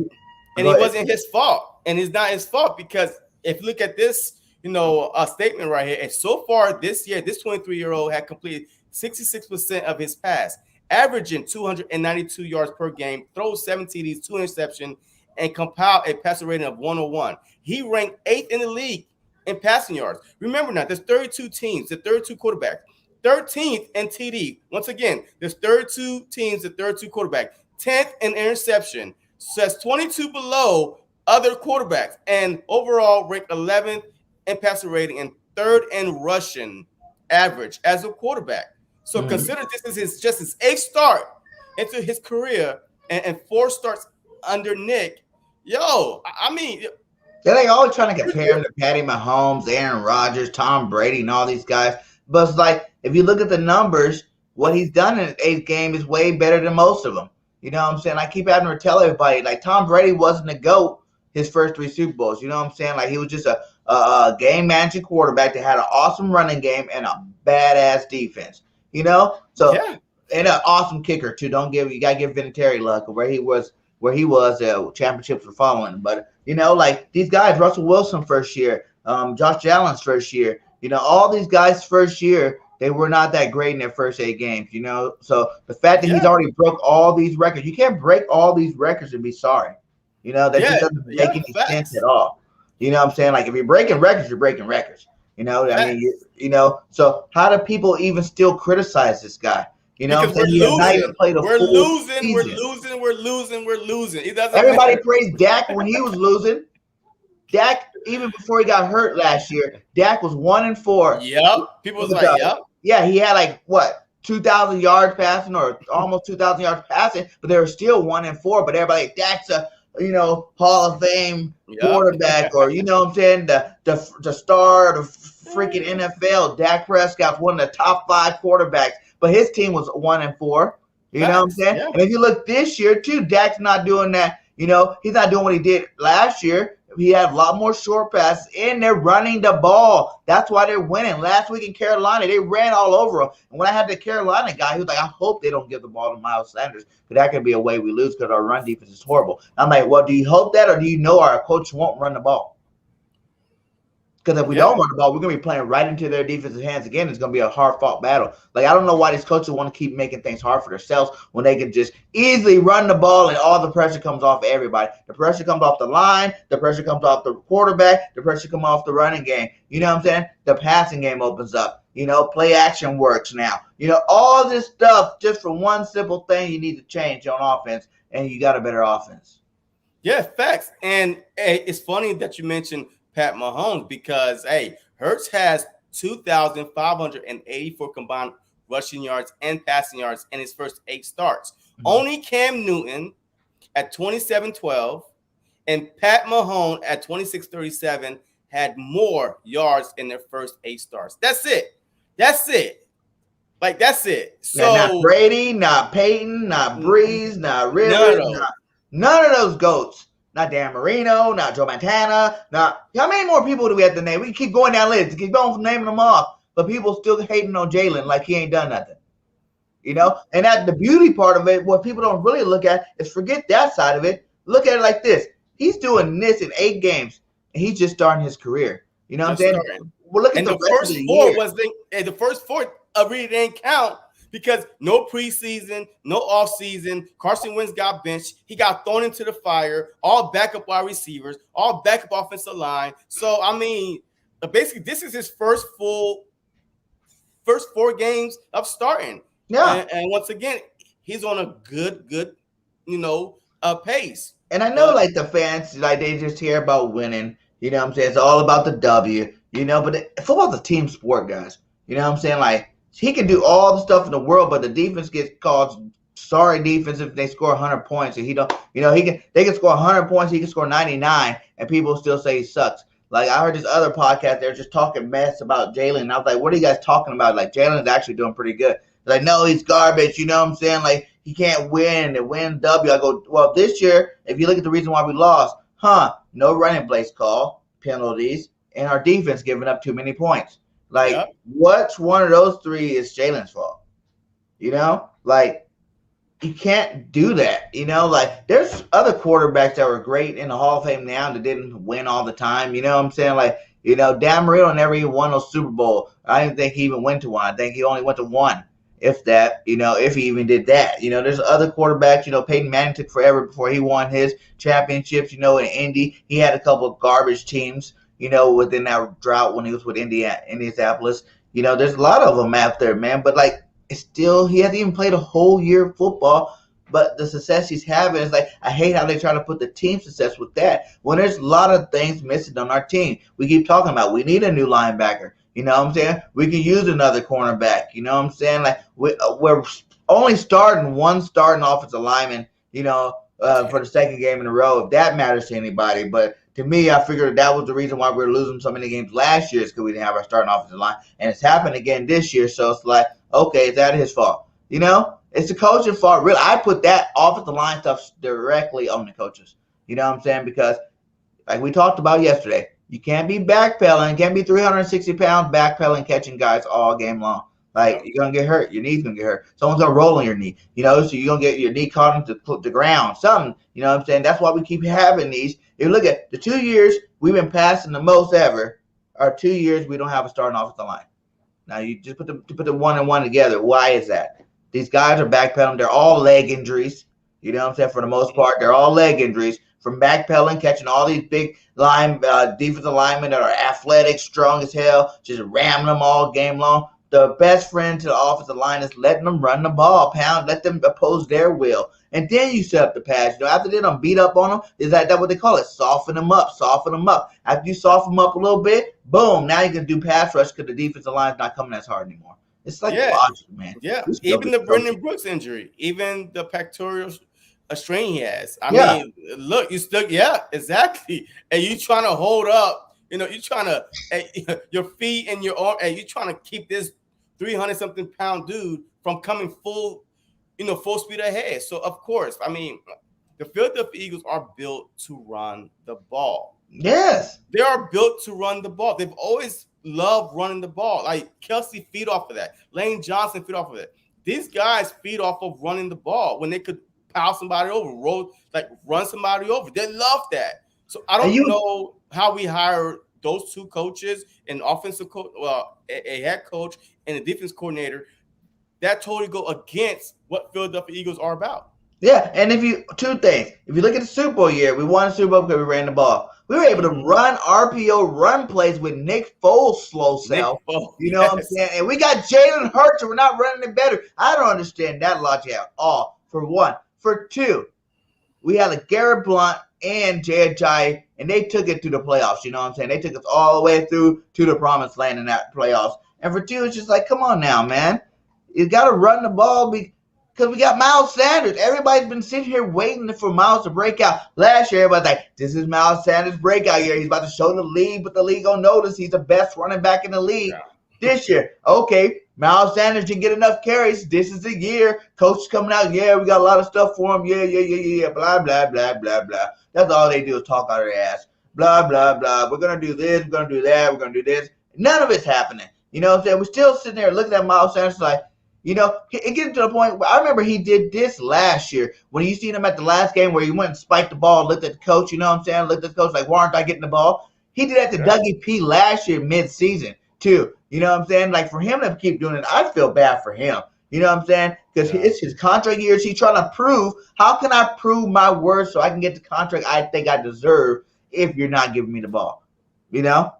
it wasn't his fault. And it's not his fault because if you look at this, a statement right here, and so far this year, this 23-year-old had completed 66% of his pass, averaging 292 yards per game, throws 7 TDs, 2 interceptions, and compiled a passer rating of 101. He ranked 8th in the league in passing yards. Remember now, there's 32 teams, the 32 quarterbacks, 13th in TD. Once again, there's 32 teams, the 32 quarterback, 10th in interception. So that's 22 below other quarterbacks, and overall ranked 11th in passer rating and 3rd in rushing average as a quarterback. So consider this is just his 8th start into his career and 4 starts under Nick. I mean, they always trying to compare him to Patty Mahomes, Aaron Rodgers, Tom Brady, and all these guys. But it's like, if you look at the numbers, what he's done in his 8th game is way better than most of them. You know what I'm saying? I keep having to tell everybody, like, Tom Brady wasn't a GOAT his first 3 Super Bowls. You know what I'm saying? Like, he was just a game-managing quarterback that had an awesome running game and a badass defense. So and an awesome kicker too. You gotta give Vinatieri luck where he was championships were following. But like these guys, Russell Wilson first year, Josh Allen's first year, all these guys first year, they were not that great in their first 8 games, So the fact that he's already broke all these records, you can't break all these records and be sorry. That just doesn't make any sense at all. You know what I'm saying? Like if you're breaking records, you're breaking records. So how do people even still criticize this guy? Because we're losing. We're losing. He doesn't Everybody praised Dak when he was losing. Dak, even before he got hurt last year, Dak was 1-4. Yep. People was like, yep. Yeah, he had 2,000 yards passing or almost 2,000 yards passing, but they were still 1-4. But everybody, Dak's a Hall of Fame quarterback, or what I'm saying, the star of the freaking NFL. Dak Prescott's one of the top 5 quarterbacks, but his team was 1-4. You know what I'm saying? Yeah. And if you look this year too, Dak's not doing that. He's not doing what he did last year. He had a lot more short passes, and they're running the ball. That's why they're winning. Last week in Carolina, they ran all over him. And when I had the Carolina guy, he was like, I hope they don't give the ball to Miles Sanders, because that could be a way we lose because our run defense is horrible. I'm like, well, do you hope that, or do you know our coach won't run the ball? Because if we don't run the ball, we're going to be playing right into their defensive hands again. It's going to be a hard-fought battle. Like, I don't know why these coaches want to keep making things hard for themselves when they can just easily run the ball and all the pressure comes off of everybody. The pressure comes off the line. The pressure comes off the quarterback. The pressure comes off the running game. You know what I'm saying? The passing game opens up. Play action works now. All this stuff just for one simple thing you need to change on offense, and you got a better offense. Yeah, facts. And it's funny that you mentioned Pat Mahomes because, Hurts has 2,584 combined rushing yards and passing yards in his first 8 starts. Mm-hmm. Only Cam Newton at 27-12, and Pat Mahomes at 26-37 had more yards in their first 8 starts. That's it. That's it. So yeah, not Brady, not Peyton, not Breeze, not Rivers, none of those goats. Not Dan Marino, not Joe Montana, how many more people do we have to name? We can keep going down the list, keep going from naming them off, but people still hating on Jalen like he ain't done nothing. And that the beauty part of it, what people don't really look at is forget that side of it. Look at it like this. He's doing this in 8 games, and he's just starting his career. You know what I'm saying? Well, look at the first 4 the first 4 really didn't count because no preseason, no offseason. Carson Wentz got benched. He got thrown into the fire. All backup wide receivers, all backup offensive line. So I mean, basically, this is his first 4 games of starting. Yeah, and once again, he's on a good, pace. And I know, like, the fans, like, they just hear about winning. You know what I'm saying? It's all about the W. But football's a team sport, guys. You know what I'm saying? Like, he can do all the stuff in the world, but the defense gets called sorry defense if they score 100 points. And he don't, they can score 100 points, he can score 99, and people still say he sucks. Like, I heard this other podcast, they're just talking mess about Jalen. And I was like, what are you guys talking about? Like, Jalen's actually doing pretty good. Like, no, he's garbage. You know what I'm saying? Like, he can't win and win W. I go, well, this year, if you look at the reason why we lost, no running plays call, penalties, and our defense giving up too many points. Like, Which one of those 3 is Jalen's fault? Like, you can't do that. Like, there's other quarterbacks that were great in the Hall of Fame now that didn't win all the time. You know what I'm saying? Like, Dan Marino never even won no Super Bowl. I didn't think he even went to one. I think he only went to 1. If that, if he even did that. There's other quarterbacks, Peyton Manning took forever before he won his championships, in Indy. He had a couple of garbage teams, within that drought when he was with Indianapolis. There's a lot of them out there, man. But, like, it's still, he hasn't even played a whole year of football. But the success he's having is like, I hate how they try to put the team success with that. When there's a lot of things missing on our team. We keep talking about, we need a new linebacker. You know what I'm saying? We can use another cornerback. You know what I'm saying? Like, we're only starting one starting offensive lineman, for the second game in a row, if that matters to anybody. But to me, I figured that was the reason why we were losing so many games last year is because we didn't have our starting offensive line. And it's happened again this year. So it's like, okay, is that his fault? It's the coach's fault. Really, I put that offensive line stuff directly on the coaches. You know what I'm saying? Because, like we talked about yesterday, you can't be backpedaling. Can't be 360 pounds backpedaling, catching guys all game long. Like, you're going to get hurt. Your knee's going to get hurt. Someone's going to roll on your knee. So you're going to get your knee caught into the ground. Something. You know what I'm saying? That's why we keep having these. If you look at the 2 years we've been passing the most ever, are 2 years we don't have a starting offensive line. Now, you just put the 1 and 1 together. Why is that? These guys are backpedaling. They're all leg injuries. You know what I'm saying? For the most part, they're all leg injuries. From backpedaling, catching all these big defensive linemen that are athletic, strong as hell, just ramming them all game long. The best friend to the offensive line is letting them run the ball, let them oppose their will. And then you set up the pass. After they done beat up on them, is that what they call it? Soften them up. After you soften them up a little bit, boom, now you can do pass rush because the defensive line is not coming as hard anymore. It's like logic, man. Yeah, even the Brendan Brooks injury, even the pectoral strain he has. I mean, look, you still, exactly. And you trying to hold up, you're trying to, your feet and your arm, and you're trying to keep this 300-something pound dude from coming full speed ahead. So, of course, I mean, the Philadelphia Eagles are built to run the ball. Yes. They are built to run the ball. They've always loved running the ball. Like, Kelsey feed off of that. Lane Johnson feed off of it. These guys feed off of running the ball when they could power somebody over, run somebody over. They love that. So I don't know how we hire those 2 coaches, an offensive coach, a head coach, and a defense coordinator. That totally go against what Philadelphia Eagles are about. Yeah, and 2 things. If you look at the Super Bowl year, we won the Super Bowl because we ran the ball. We were able to run RPO run plays with Nick Foles' slow self. You know what I'm saying? And we got Jalen Hurts, and we're not running it better. I don't understand that logic at all, for one. For 2, we had a Garrett Blunt and Jay Ajayi, and they took it to the playoffs. You know what I'm saying? They took us all the way through to the promised land in that playoffs. And for 2, it's just like, come on now, man. You got to run the ball. Because we got Miles Sanders. Everybody's been sitting here waiting for Miles to break out. Last year, everybody's like, this is Miles Sanders' breakout year. He's about to show the league, but the league gonna notice he's the best running back in the league. Yeah. This year, okay, Miles Sanders didn't get enough carries. This is the year. Coach is coming out. Yeah, we got a lot of stuff for him. Yeah. Blah, blah, blah, blah, blah. That's all they do is talk out of their ass. Blah, blah, blah. We're going to do this. We're going to do that. We're going to do this. None of it's happening. You know what I'm saying? We're still sitting there looking at Miles Sanders like, you know, it gets to the point where I remember he did this last year when you seen him at the last game where he went and spiked the ball, looked at the coach, you know what I'm saying? Looked at the coach like, why aren't I getting the ball? He did that to Dougie P last year mid-season too. You know what I'm saying? Like for him to keep doing it, I feel bad for him. You know what I'm saying? Because it's his contract years. He's trying to prove, how can I prove my worth so I can get the contract I think I deserve if you're not giving me the ball? You know?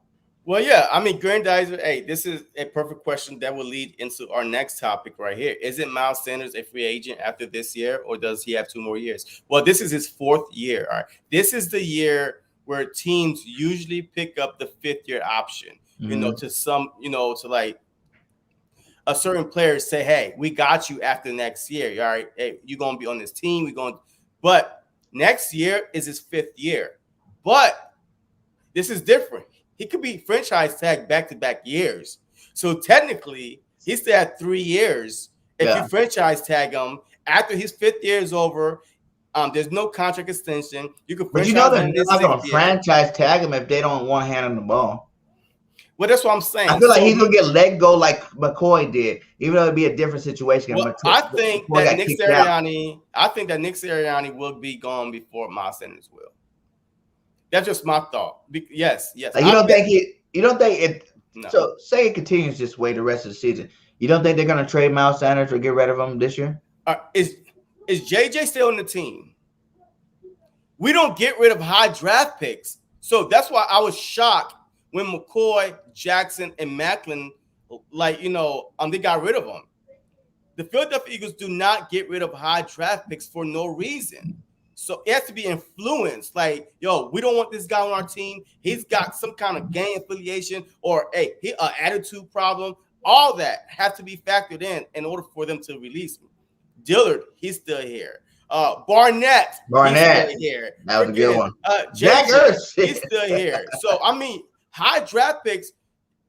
Well, yeah. I mean, Grandizer, hey, this is a perfect question that will lead into our next topic right here. Isn't Miles Sanders a free agent after this year, or does he have 2 more years? Well, this is his 4th year. All right. This is the year where teams usually pick up the 5th-year option. You know, to some, you know, to like a certain player say, hey, we got you after next year. All right. Hey, you're going to be on this team. But next year is his 5th year. But this is different. He could be franchise tagged back-to-back years. So technically, he still had 3 years. If you franchise tag him after his 5th year is over, there's no contract extension. You could franchise but you know they're not going to franchise tag him if they don't want hand on the ball. Well, that's what I'm saying. I feel like he's gonna get let go like McCoy did, even though it'd be a different situation. Well, I think that Nick Sirianni will be gone before Miles Sanders will. That's just my thought. Yes. Like you don't think it? No. So say it continues this way the rest of the season. You don't think they're gonna trade Miles Sanders or get rid of him this year? Is JJ still on the team? We don't get rid of high draft picks, so that's why I was shocked when McCoy, Jackson, and Macklin, like, you know, they got rid of them. The Philadelphia Eagles do not get rid of high draft picks for no reason. So it has to be influenced. Like, yo, we don't want this guy on our team. He's got some kind of gang affiliation or an attitude problem. All that has to be factored in order for them to release him. Dillard, he's still here. Barnett, he's still here. That was a good one. Jack he's still here. So, I mean, high draft picks,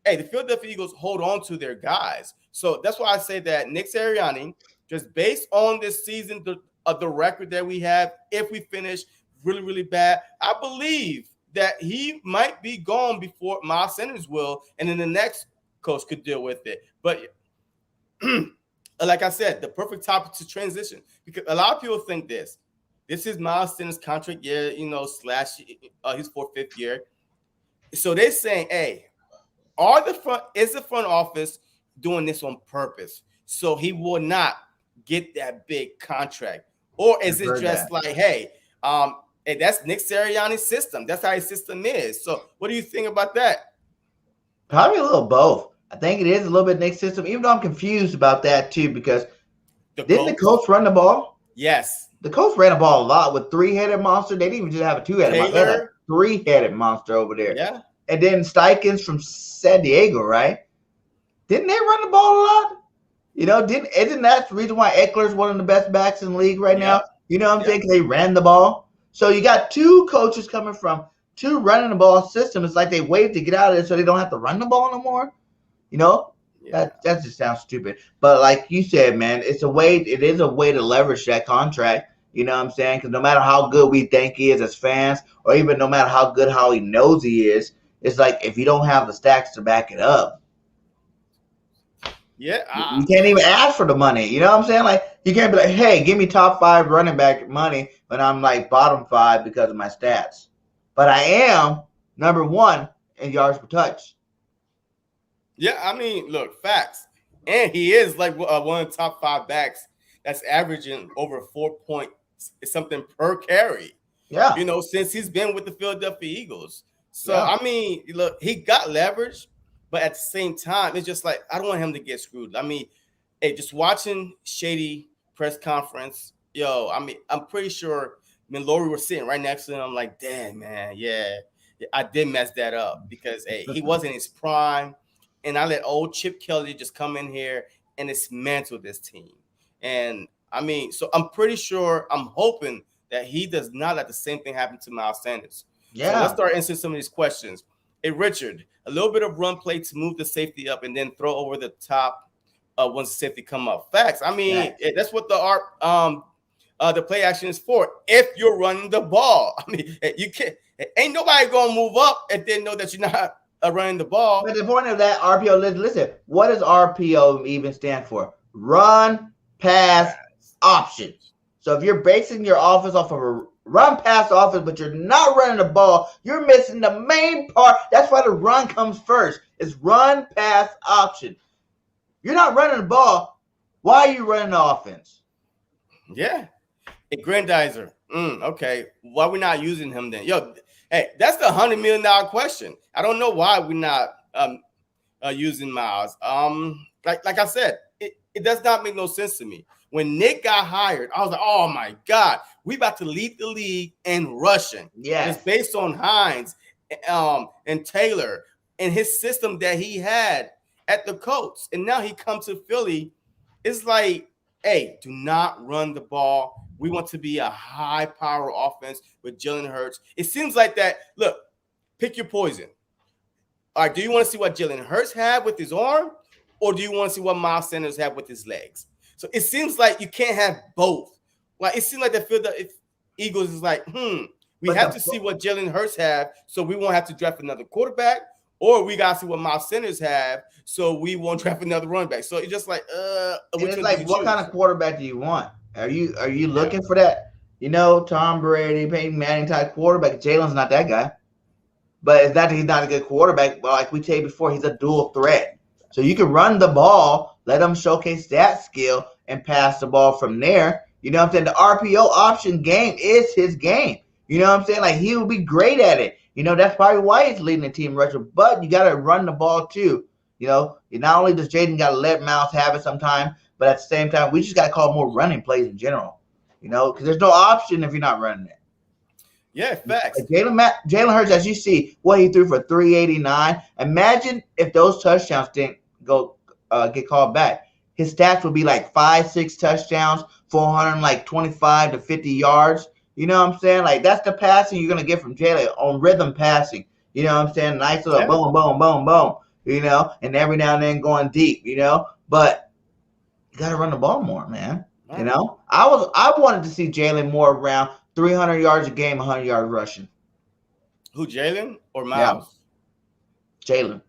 hey, the Philadelphia Eagles hold on to their guys. So that's why I say that Nick Sirianni, just based on this season, the record that we have, if we finish really, really bad, I believe that he might be gone before Miles Sanders will, and then the next coach could deal with it. But like I said, the perfect topic to transition, because a lot of people think this is Miles Sanders' contract year, you know, slash his 4th, 5th year. So they're saying, hey, is the front office doing this on purpose so he will not get that big contract? Or is it just like, hey, that's Nick Sirianni's system. That's how his system is. So what do you think about that? Probably a little both. I think it is a little bit Nick's system, even though I'm confused about that too, because didn't the coach run the ball? Yes. The coach ran the ball a lot with 3-headed monster. They didn't even just have a 2-headed monster. They had a 3-headed monster over there. Yeah. And then Steichens from San Diego, right? Didn't they run the ball a lot? You know, isn't that the reason why Eckler's one of the best backs in the league right now? You know what I'm saying? They ran the ball. So you got 2 coaches coming from 2 running the ball systems. It's like they wait to get out of it so they don't have to run the ball no more. You know? That just sounds stupid. But like you said, man, it is a way to leverage that contract. You know what I'm saying? Because no matter how good we think he is as fans, or even no matter how he knows he is, it's like if you don't have the stacks to back it up, you can't even ask for the money. You know what I'm saying? Like you can't be like, hey, give me top 5 running back money when I'm like bottom 5 because of my stats. But I am number 1 in yards per touch. Yeah, I mean, look, facts. And he is like one of the top 5 backs that's averaging over 4 point something per carry. Yeah. You know, since he's been with the Philadelphia Eagles. So, I mean, look, he got leverage, but at the same time, it's just like, I don't want him to get screwed. I mean, hey, just watching Shady press conference, I mean, I'm pretty sure Laurie was sitting right next to him. I'm like, damn, man, I did mess that up because, hey, he wasn't in his prime. And I let old Chip Kelly just come in here and dismantle this team. And I mean, so I'm pretty sure, I'm hoping that he does not let the same thing happen to Miles Sanders. Yeah. So let's start answering some of these questions. Hey, Richard, a little bit of run play to move the safety up and then throw over the top once the safety come up. Facts. I mean, that's what the play action is for. If you're running the ball, I mean, you can't. Ain't nobody gonna move up and then know that you're not running the ball. But the point of that RPO, listen, what does RPO even stand for? Run, pass, option. So if you're basing your offense off of a run pass offense, but you're not running the ball, you're missing the main part. That's why the run comes first. It's run, pass, option. You're not running the ball. Why are you running the offense? Yeah. A Grandizer. Okay. Why are we not using him then? Yo, hey, that's the $100 million question. I don't know why we're not using Miles. Like I said, it does not make no sense to me. When Nick got hired, I was like, oh my God, we about to lead the league in rushing. Yes. It's based on Hines and Taylor and his system that he had at the Colts. And now he comes to Philly. It's like, hey, do not run the ball. We want to be a high power offense with Jalen Hurts. It seems like that. Look, pick your poison. All right, do you want to see what Jalen Hurts had with his arm, or do you want to see what Miles Sanders had with his legs? So it seems like you can't have both. Like it seems like the Philadelphia Eagles is like, we have to see what Jalen Hurts have, so we won't have to draft another quarterback, or we gotta see what Miles Sanders have, so we won't draft another running back. So it's just like, it's like, what kind of quarterback do you want? Are you looking for that? You know, Tom Brady, Peyton Manning type quarterback. Jalen's not that guy, but it's not that he's not a good quarterback. But like we said before, he's a dual threat. So you can run the ball, let him showcase that skill, and pass the ball from there. You know what I'm saying? The RPO option game is his game. You know what I'm saying? Like, he will be great at it. You know, that's probably why he's leading the team rusher. But you got to run the ball too. You know, not only does Jaden got to let Miles have it sometime, but at the same time, we just got to call more running plays in general. You know, because there's no option if you're not running it. Yeah, facts. Jalen Hurts, as you see, what he threw for 389. Imagine if those touchdowns didn't get called back. His stats would be like 5-6 touchdowns, 425 to 50 yards. You know what I'm saying? Like, that's the passing you're gonna get from Jalen on rhythm passing. You know what I'm saying? Nice little boom, boom, boom, boom. You know, and every now and then going deep. You know, but you gotta run the ball more, man. You know, I wanted to see Jalen more around 300 yards a game, 100 yards rushing. Who, Jalen or Miles? Yeah. Jalen.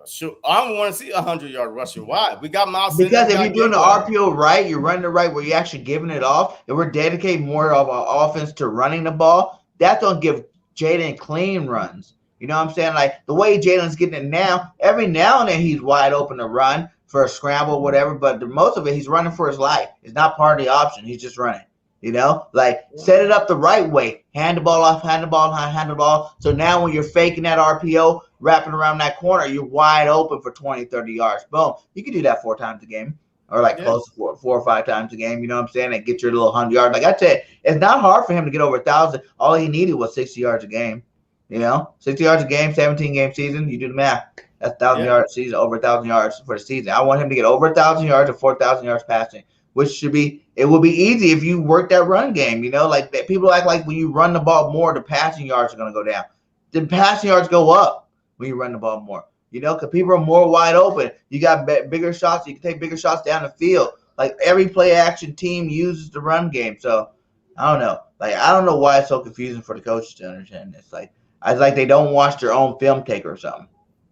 Sure, I don't want to see 100-yard rushing. Why? We got Miles. Because if you're doing the RPO right, you're running it right, where you're actually giving it off, and we're dedicating more of our offense to running the ball, that's going to give Jaden clean runs. You know what I'm saying? Like, the way Jaden's getting it now, every now and then he's wide open to run for a scramble, whatever, but most of it, he's running for his life. It's not part of the option. He's just running. You know, like, set it up the right way. Hand the ball off, hand the ball, hand the ball. So now when you're faking that RPO, wrapping around that corner, you're wide open for 20, 30 yards. Boom. You can do that 4 times a game, or like close to 4 or 5 times a game. You know what I'm saying? And get your little 100 yards. Like I said, it's not hard for him to get over 1,000. All he needed was 60 yards a game. You know, 60 yards a game, 17-game season. You do the math. That's 1,000 yards season, over 1,000 yards for the season. I want him to get over 1,000 yards or 4,000 yards passing, which should be, it will be easy if you work that run game. You know, like people act like when you run the ball more, the passing yards are going to go down. The passing yards go up when you run the ball more, you know, because people are more wide open. You got bigger shots. You can take bigger shots down the field. Like, every play action team uses the run game. So I don't know. Like, I don't know why it's so confusing for the coaches to understand this. Like, it's like they don't watch their own film taker or something.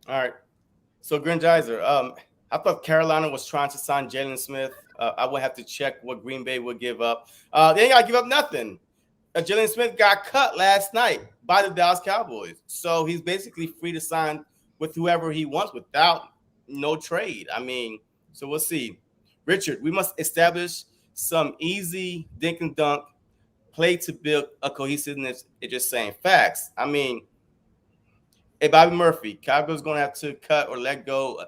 All right. So, Grandizer, I thought Carolina was trying to sign Jalen Smith. I would have to check what Green Bay would give up. They ain't got to give up nothing. Jalen Smith got cut last night by the Dallas Cowboys. So he's basically free to sign with whoever he wants without no trade. I mean, so we'll see. Richard, we must establish some easy dink and dunk play to build a cohesiveness. It's just saying facts. I mean, hey, Bobby Murphy, Cowboys going to have to cut or let go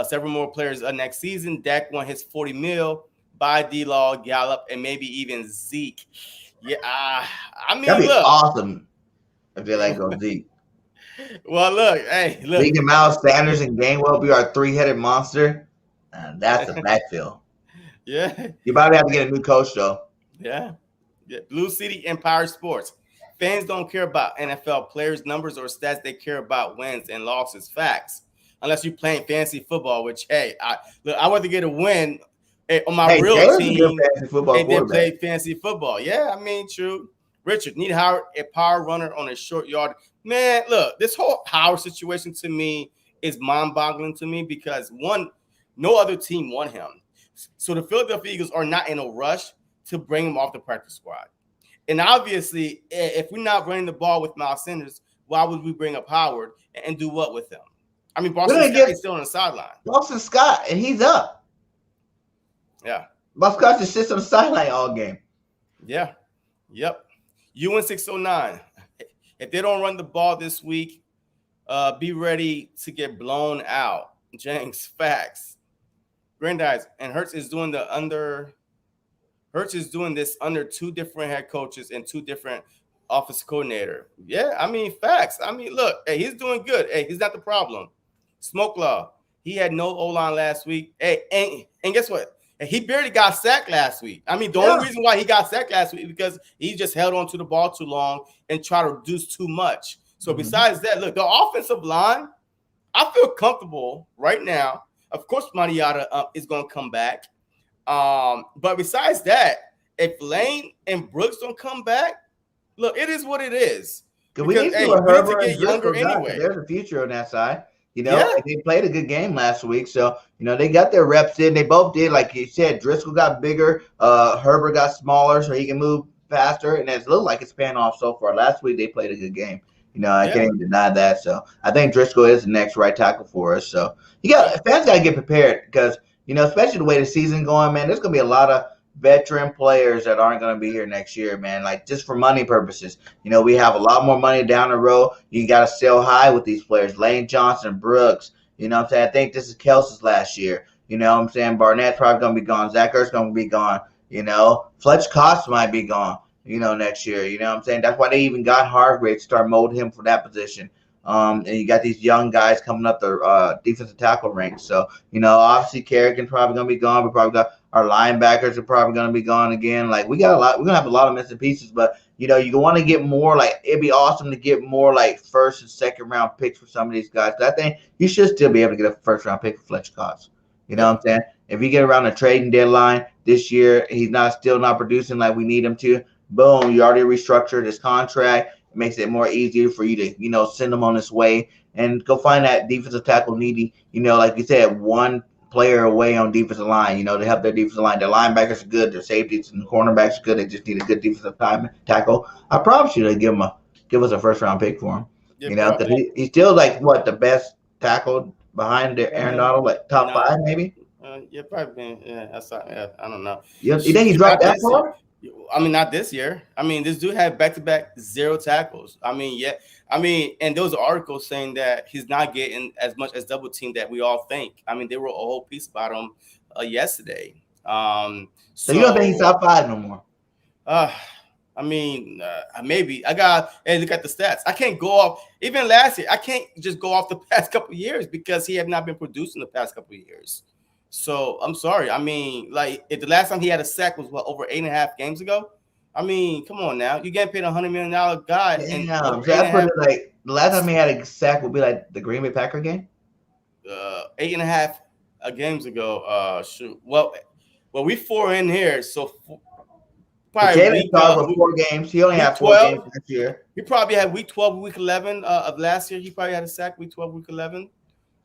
several more players next season. Dak won his $40 million. Buy D-Law, Gallup, and maybe even Zeke. Yeah, I mean, that'd be look, awesome if they let go Zeke. Well, look, Zeke and Miles Sanders and Gainwell be our 3-headed monster. That's a backfield. Yeah. You probably have to get a new coach though. Yeah. Yeah. Blue City Empire Sports. Fans don't care about NFL players' numbers or stats. They care about wins and losses. Facts. Unless you're playing fantasy football, which, hey, I want to get a win on my real Taylor's a good team. fantasy football They did quarterback. play fantasy football. Yeah, I mean, true. Richard, need Howard a power runner on a short yard. Man, look, this whole Howard situation to me is mind-boggling to me because, one, no other team won him. So the Philadelphia Eagles are not in a rush to bring him off the practice squad. And obviously, if we're not running the ball with Miles Sanders, why would we bring up Howard and do what with him? I mean, Boston Scott is still on the sideline. Boston Scott, and he's up. Yeah. Boston Scott just sits on the sideline all game. Yeah. Yep. UN 609. If they don't run the ball this week, be ready to get blown out. Jenks, facts. Grandize, and Hurts is doing this under two different head coaches and two different office coordinator. Yeah, I mean, facts. I mean, look, hey, he's doing good. Hey, he's not the problem. Smoke Law, he had no O-line last week. Hey, and guess what? He barely got sacked last week. I mean, the only reason why he got sacked last week is because he just held on to the ball too long and tried to reduce too much. So besides that, look, the offensive line, I feel comfortable right now. Of course, Mariota is going to come back. But besides that, if Lane and Brooks don't come back, look, it is what it is. Because we need to get younger anyway. There's a future on that side. You know, they played a good game last week. So, you know, they got their reps in. They both did. Like you said, Driscoll got bigger. Herbert got smaller so he can move faster. And it's looked like it's paying off so far. Last week, they played a good game. You know, I can't even deny that. So, I think Driscoll is the next right tackle for us. So, fans got to get prepared because, you know, especially the way the season going, man, there's going to be a lot of veteran players that aren't going to be here next year, man, like just for money purposes. You know, we have a lot more money down the road. You got to sell high with these players. Lane Johnson, Brooks, you know what I'm saying? I think this is Kelsey's last year. You know what I'm saying? Barnett's probably going to be gone. Zach Ertz's going to be gone. You know, Fletch Cox might be gone, you know, next year. You know what I'm saying? That's why they even got Hargrave to start molding him for that position. And you got these young guys coming up the defensive tackle ranks. So, you know, obviously Kerrigan probably going to be gone. We probably got our linebackers are probably going to be gone again. Like, we got a lot. We're going to have a lot of missing pieces. But, you know, you want to get more, like, it'd be awesome to get more, like, first and second round picks for some of these guys. I think you should still be able to get a first round pick for Fletch Cox. You know what I'm saying? If you get around the trading deadline this year, he's still not producing like we need him to. Boom, you already restructured his contract. It makes it more easier for you to, you know, send him on his way and go find that defensive tackle needy, you know, like you said, one player away on defensive line, you know, to help their defensive line. Their linebackers are good, their safeties and cornerbacks are good. They just need a good defensive tackle. I promise you to give us a first round pick for him. Yeah, you know, because he's still like the best tackle behind Aaron Donald, like top 5 maybe. Probably. Yeah, I don't know. You think he dropped that far? I mean, not this year. I mean, this dude had back-to-back 0 tackles. I mean, and there was articles saying that he's not getting as much as double team that we all think. I mean, they wrote a whole piece about him yesterday. So you don't think he's top 5 no more? I mean, maybe. Look at the stats. I can't go off. Even last year, I can't just go off the past couple of years because he have not been producing the past couple of years. So I'm sorry. I mean, like, if the last time he had a sack was over 8.5 games ago. I mean, come on now. You getting paid $100 million guy. Yeah, so that's what like the last time he had a sack would be like the Green Bay Packer game. 8.5 games ago. Shoot. Well, we 4 in here, so probably Jalen with 4 games. He only had 4 games this year. He probably had week 12, week 11 of last year. He probably had a sack week 12, week 11.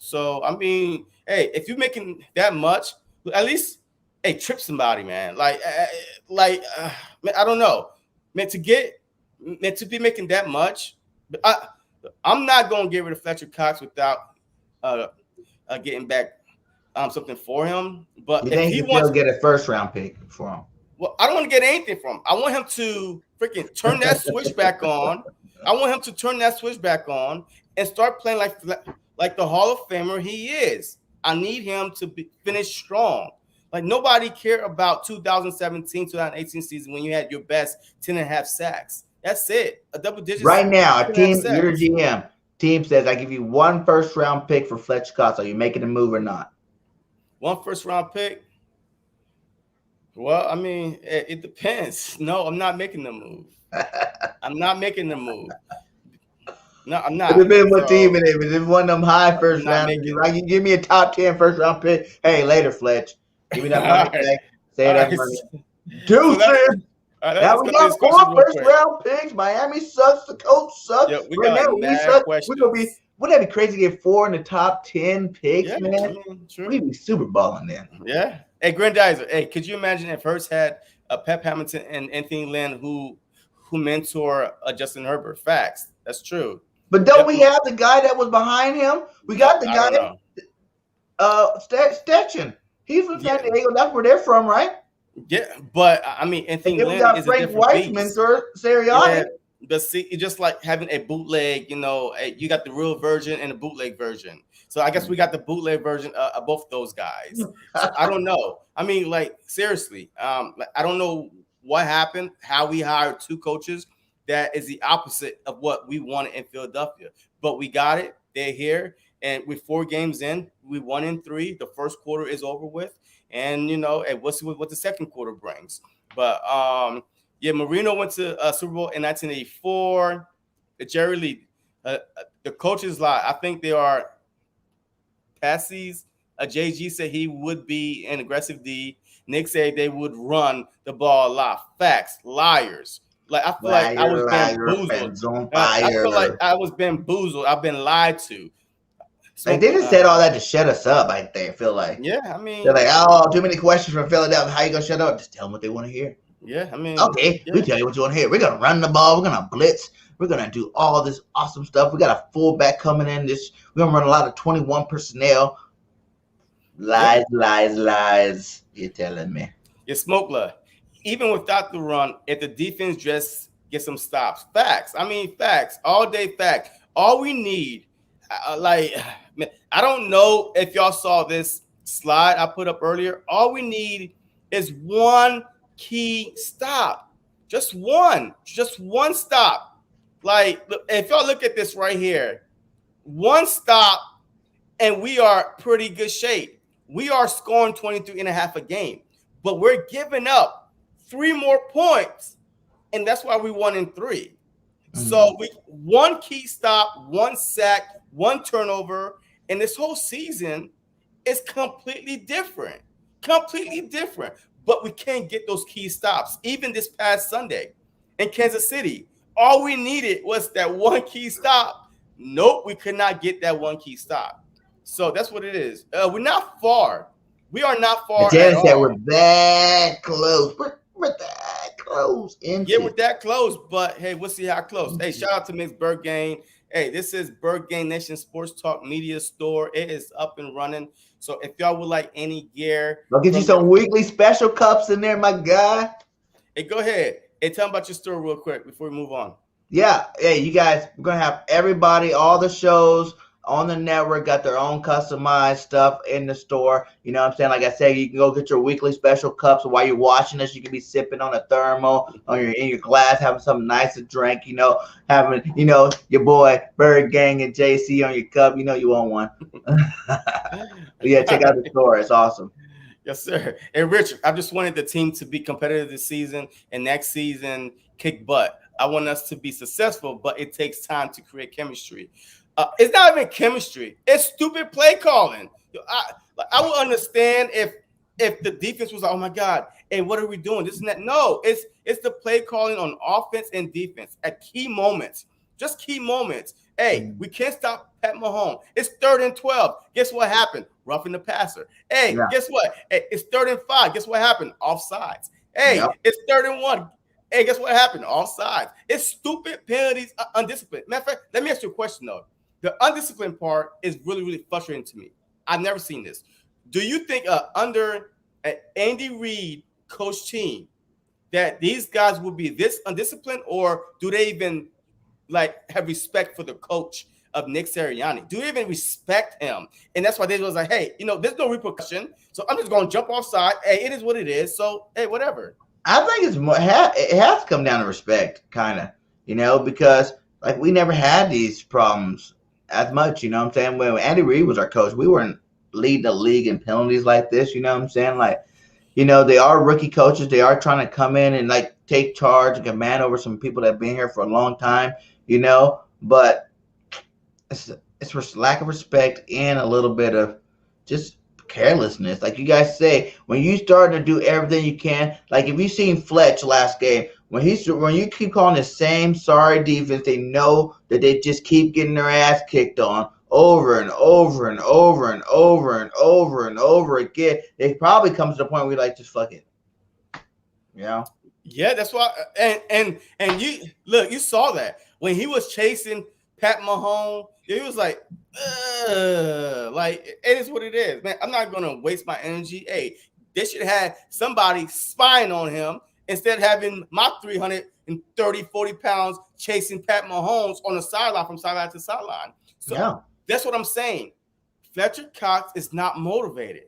So, I mean, hey, if you're making that much, at least, hey, trip somebody, man. Like, man, I don't know. Man, to be making that much, I'm not going to get rid of Fletcher Cox without getting back something for him. But you think he wants to get a first round pick for him? Well, I don't want to get anything from him. I want him to freaking turn that switch back on. I want him to turn that switch back on and start playing like the Hall of Famer he is. I need him to finish strong. Like, nobody cared about 2017, 2018 season when you had your best 10.5 sacks. That's it. A double digit. Right now, a team, your GM team says, I give you 1 first round pick for Fletch Cox. Are you making a move or not? 1 first round pick? Well, I mean, it depends. No, I'm not making the move. I'm not making the move. No, I'm It not. depends what team So it is. If it's one of them high I'm first not rounders, making. like you give me a top 10 first round pick. Hey, later, Fletch. Give me All that money right, back. Say all that right. money. So Deuces. Now let's we go through got these four questions real first quick. round picks. Miami sucks. The coach sucks. Yeah, we Right got now, like we mad suck. We're gonna be. questions. Wouldn't that be crazy to get 4 in the top 10 picks, Yeah, I man? mean, true. We'd be super balling then. Yeah. Hey, Grandizer. Hey, could you imagine if Hurts had Pep Hamilton and Anthony Lynn who mentor Justin Herbert? Facts. That's true. But don't we Definitely. have the guy that was behind him? We got the I guy, don't know. Stetchen. He's from Yeah, San Diego. That's where they're from, right? yeah, but I mean, And Anthony then we Lynn got is a Frank different Weissman, beast. Sirianni. Yeah, but see, it's just like having a bootleg. You got the real version and a bootleg version. So I guess we got the bootleg version of both those guys. So I don't know. I mean, like seriously, like, I don't know what happened, how we hired two coaches that is the opposite of what we wanted in Philadelphia. But we got it. They're here, and with 4 games in, we won in 3. The first quarter is over with, and and we'll see what the second quarter brings. But yeah, Marino went to Super Bowl in 1984. Jerry Lee, the coaches lie. I think they are passies. JG said he would be an aggressive D. Nick said they would run the ball a lot. Facts, liars. Like I feel like I was bamboozled. On I fire. feel like I was bamboozled. I've been lied to. So, Like they just said all that to shut us up. I feel like yeah, I mean, they're like, oh, too many questions from Philadelphia. How you gonna shut up? Just tell them what they want to hear. yeah, I mean, Okay, yeah. we tell you what you want to hear. We're gonna run the ball. We're gonna blitz. We're gonna do all this awesome stuff. We got a fullback coming in. We're gonna run a lot of 21 personnel. Lies, lies. You're telling me. Your Smokler. Even without the run, if the defense just get some stops, facts. I mean, facts. All day fact. All we need, man, I don't know if y'all saw this slide I put up earlier. All we need is one key stop. Just one stop. Like, if y'all look at this right here, one stop, and we are pretty good shape. We are scoring 23 and a half a game, but we're giving up 3 more points, and that's why we won in 3. So one key stop, 1 sack, 1 turnover, and this whole season is completely different. But we can't get those key stops. Even this past Sunday in Kansas City, all we needed was that 1 key stop. Nope, we could not get that 1 key stop. So that's what it is. We're not far. We are not far at all. Said we're that close. We're that close. Yeah, we're that close. But hey, we'll see how close. Hey, shout out to Miss BIRDGANG. Hey, this is BIRDGANG Nation Sports Talk Media Store. It is up and running. So if y'all would like any gear, I'll get you some weekly special cups in there, my guy. Hey, go ahead. Hey, tell them about your store real quick before we move on. Yeah. Hey, you guys, we're going to have everybody, all the shows on the network got their own customized stuff in the store. You know what I'm saying? Like I said, you can go get your weekly special cups. While you're watching us, you can be sipping on a thermal in your glass, having something nice to drink, having, your boy BIRDGANG and JC on your cup. You want one. Yeah, check out the store. It's awesome. Yes, sir. And Richard, I just wanted the team to be competitive this season and next season kick butt. I want us to be successful, but it takes time to create chemistry. It's not even chemistry. It's stupid play calling. I would understand if the defense was like, oh my God, hey, what are we doing? This and that. No, it's the play calling on offense and defense at key moments. Just key moments. Hey, we can't stop Pat Mahomes. It's 3rd and 12. Guess what happened? Roughing the passer. Hey, Guess what? Hey, it's 3rd and 5. Guess what happened? Offsides. Hey, It's 3rd and 1. Hey, guess what happened? Offsides. It's stupid penalties, undisciplined. Matter of fact, let me ask you a question though. The undisciplined part is really, really frustrating to me. I've never seen this. Do you think under an Andy Reid coach team that these guys will be this undisciplined, or do they even have respect for the coach of Nick Sirianni? Do they even respect him? And that's why they was like, hey, there's no repercussion, so I'm just going to jump offside. Hey, it is what it is. So, hey, whatever. I think it's more. It has to come down to respect, kind of, because we never had these problems as much. You know what I'm saying? When Andy Reid was our coach, we weren't leading the league in penalties like this. You know what I'm saying? You know, they are rookie coaches. They are trying to come in and like take charge and command over some people that have been here for a long time. You know, but it's lack of respect and a little bit of just carelessness. Like you guys say, when you start to do everything you can, like if you seen Fletch last game, when you keep calling the same sorry defense, they know that they just keep getting their ass kicked on over and over and over and over and over and over again. It probably comes to the point where we like just fuck it. You know? Yeah, that's why. And you look, you saw that when he was chasing Pat Mahomes, he was like it is what it is, man. I'm not gonna waste my energy. Hey, they should have somebody spying on him instead of having my 330, 40 pounds chasing Pat Mahomes on the sideline from sideline to sideline. So that's what I'm saying. Fletcher Cox is not motivated.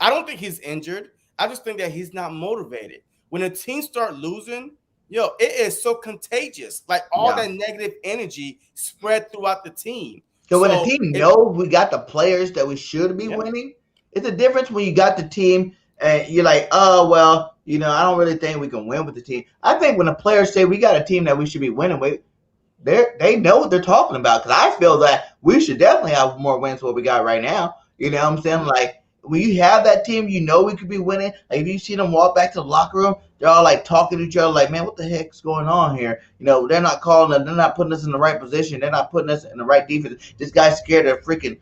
I don't think he's injured. I just think that he's not motivated. When a team start losing, it is so contagious. Like all that negative energy spread throughout the team. So when a team knows we got the players that we should be winning, it's a difference when you got the team and you're like, oh, well, I don't really think we can win with the team. I think when the players say we got a team that we should be winning with, they know what they're talking about, because I feel that we should definitely have more wins than what we got right now. You know what I'm saying? Like, when you have that team, we could be winning. Like, if you see them walk back to the locker room, they're all like talking to each other, like, man, what the heck's going on here? They're not calling us, they're not putting us in the right position, they're not putting us in the right defense. This guy's scared to freaking,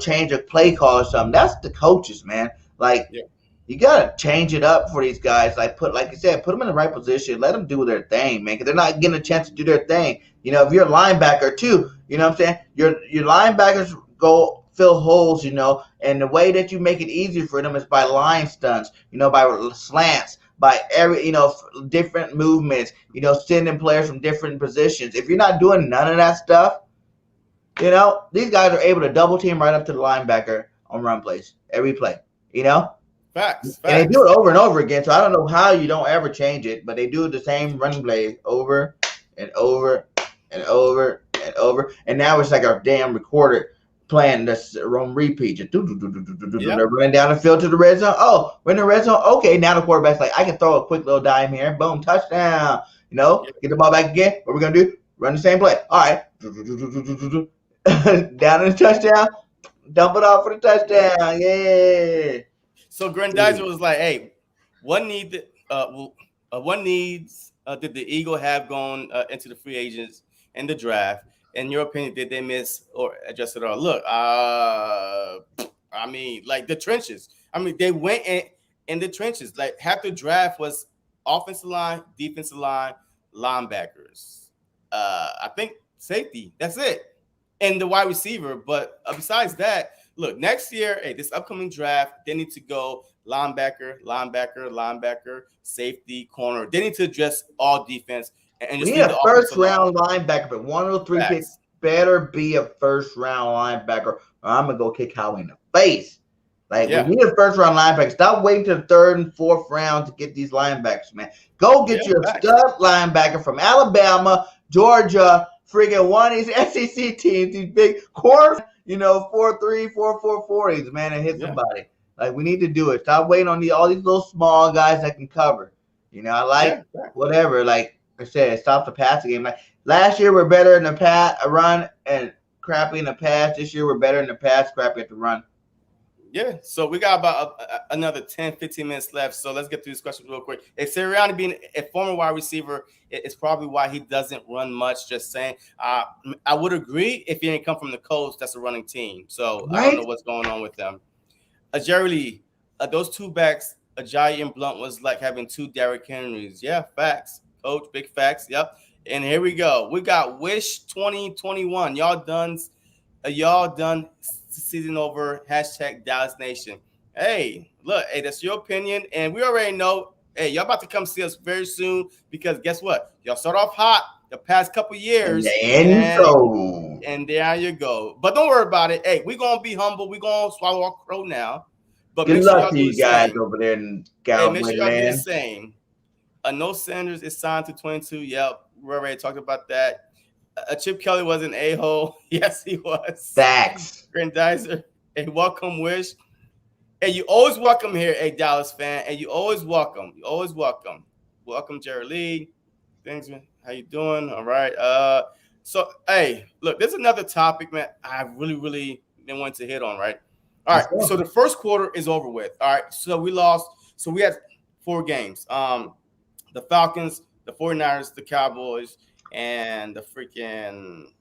change a play call or something. That's the coaches, man. Like, you gotta change it up for these guys. Like you said, put them in the right position, let them do their thing, man, because they're not getting a chance to do their thing. If you're a linebacker too, you know what I'm saying? Your linebackers go fill holes, and the way that you make it easier for them is by line stunts, by slants, by every, different movements, sending players from different positions. If you're not doing none of that stuff, these guys are able to double team right up to the linebacker on run plays, every play, Facts. And they do it over and over again, so I don't know how you don't ever change it, but they do the same running play over and over and over and over, and now it's like a damn recorder playing this on repeat. They're running down the field to the red zone. Oh, we're in the red zone. Okay, now the quarterback's like, I can throw a quick little dime here. Boom, touchdown. Get the ball back again. What we're going to do? Run the same play. All right. Down in the touchdown. Dump it off for the touchdown. Yeah. So Grandizer was like, hey, what needs did the Eagle have going into the free agents in the draft? In your opinion, did they miss or adjust it all? Look, like the trenches. They went in the trenches. Like half the draft was offensive line, defensive line, linebackers. I think safety. That's it. And the wide receiver. But besides that, look, next year, this upcoming draft, they need to go linebacker, safety, corner. They need to address all defense. And we need a first-round linebacker, but one of those three picks better be a first-round linebacker, or I'm going to go kick Howie in the face. Like, we need a first-round linebacker. Stop waiting to the third and fourth round to get these linebackers, man. Go get your stud linebacker from Alabama, Georgia, friggin' one of these SEC teams, these big corners, 4.3, 4.4 40s, man, and hit somebody. Like, we need to do it. Stop waiting on all these little small guys that can cover. I like whatever. Like I said, stop the passing game. Like last year, we're better in the run and crappy in the pass. This year, we're better in the pass, crappy at the run. Yeah, so we got about another 10, 15 minutes left. So let's get through this question real quick. If Sirianni being a former wide receiver, it's probably why he doesn't run much. Just saying. I would agree if he didn't come from the coach that's a running team. So I don't know what's going on with them. Jerry Lee, those two backs, Ajayi and Blunt, was like having two Derrick Henrys. Yeah, facts. Coach, big facts. Yep. And here we go. We got Wish 2021. Y'all done season over. # Dallas Nation. Hey, look, that's your opinion. And we already know, y'all about to come see us very soon, because guess what? Y'all start off hot the past couple years. And there you go. But don't worry about it. Hey, we're going to be humble. We're going to swallow our crow now. But good luck to you guys over there in Cowboy make sure y'all do the same. No Sanders is signed to 22. Yep, we already talked about that. Chip Kelly was an a-hole. Yes, he was. Facts. Grandizer, a welcome wish. Hey, you always welcome here, a Dallas fan. And you always welcome. You always welcome. Welcome, Jerry Lee. Things, man. How you doing? All right. So hey, look, there's another topic, man. I really been wanting to hit on, right? All right. So the first quarter is over with. All right. So we lost. So we had 4 games. The Falcons, the 49ers, the Cowboys, and the freaking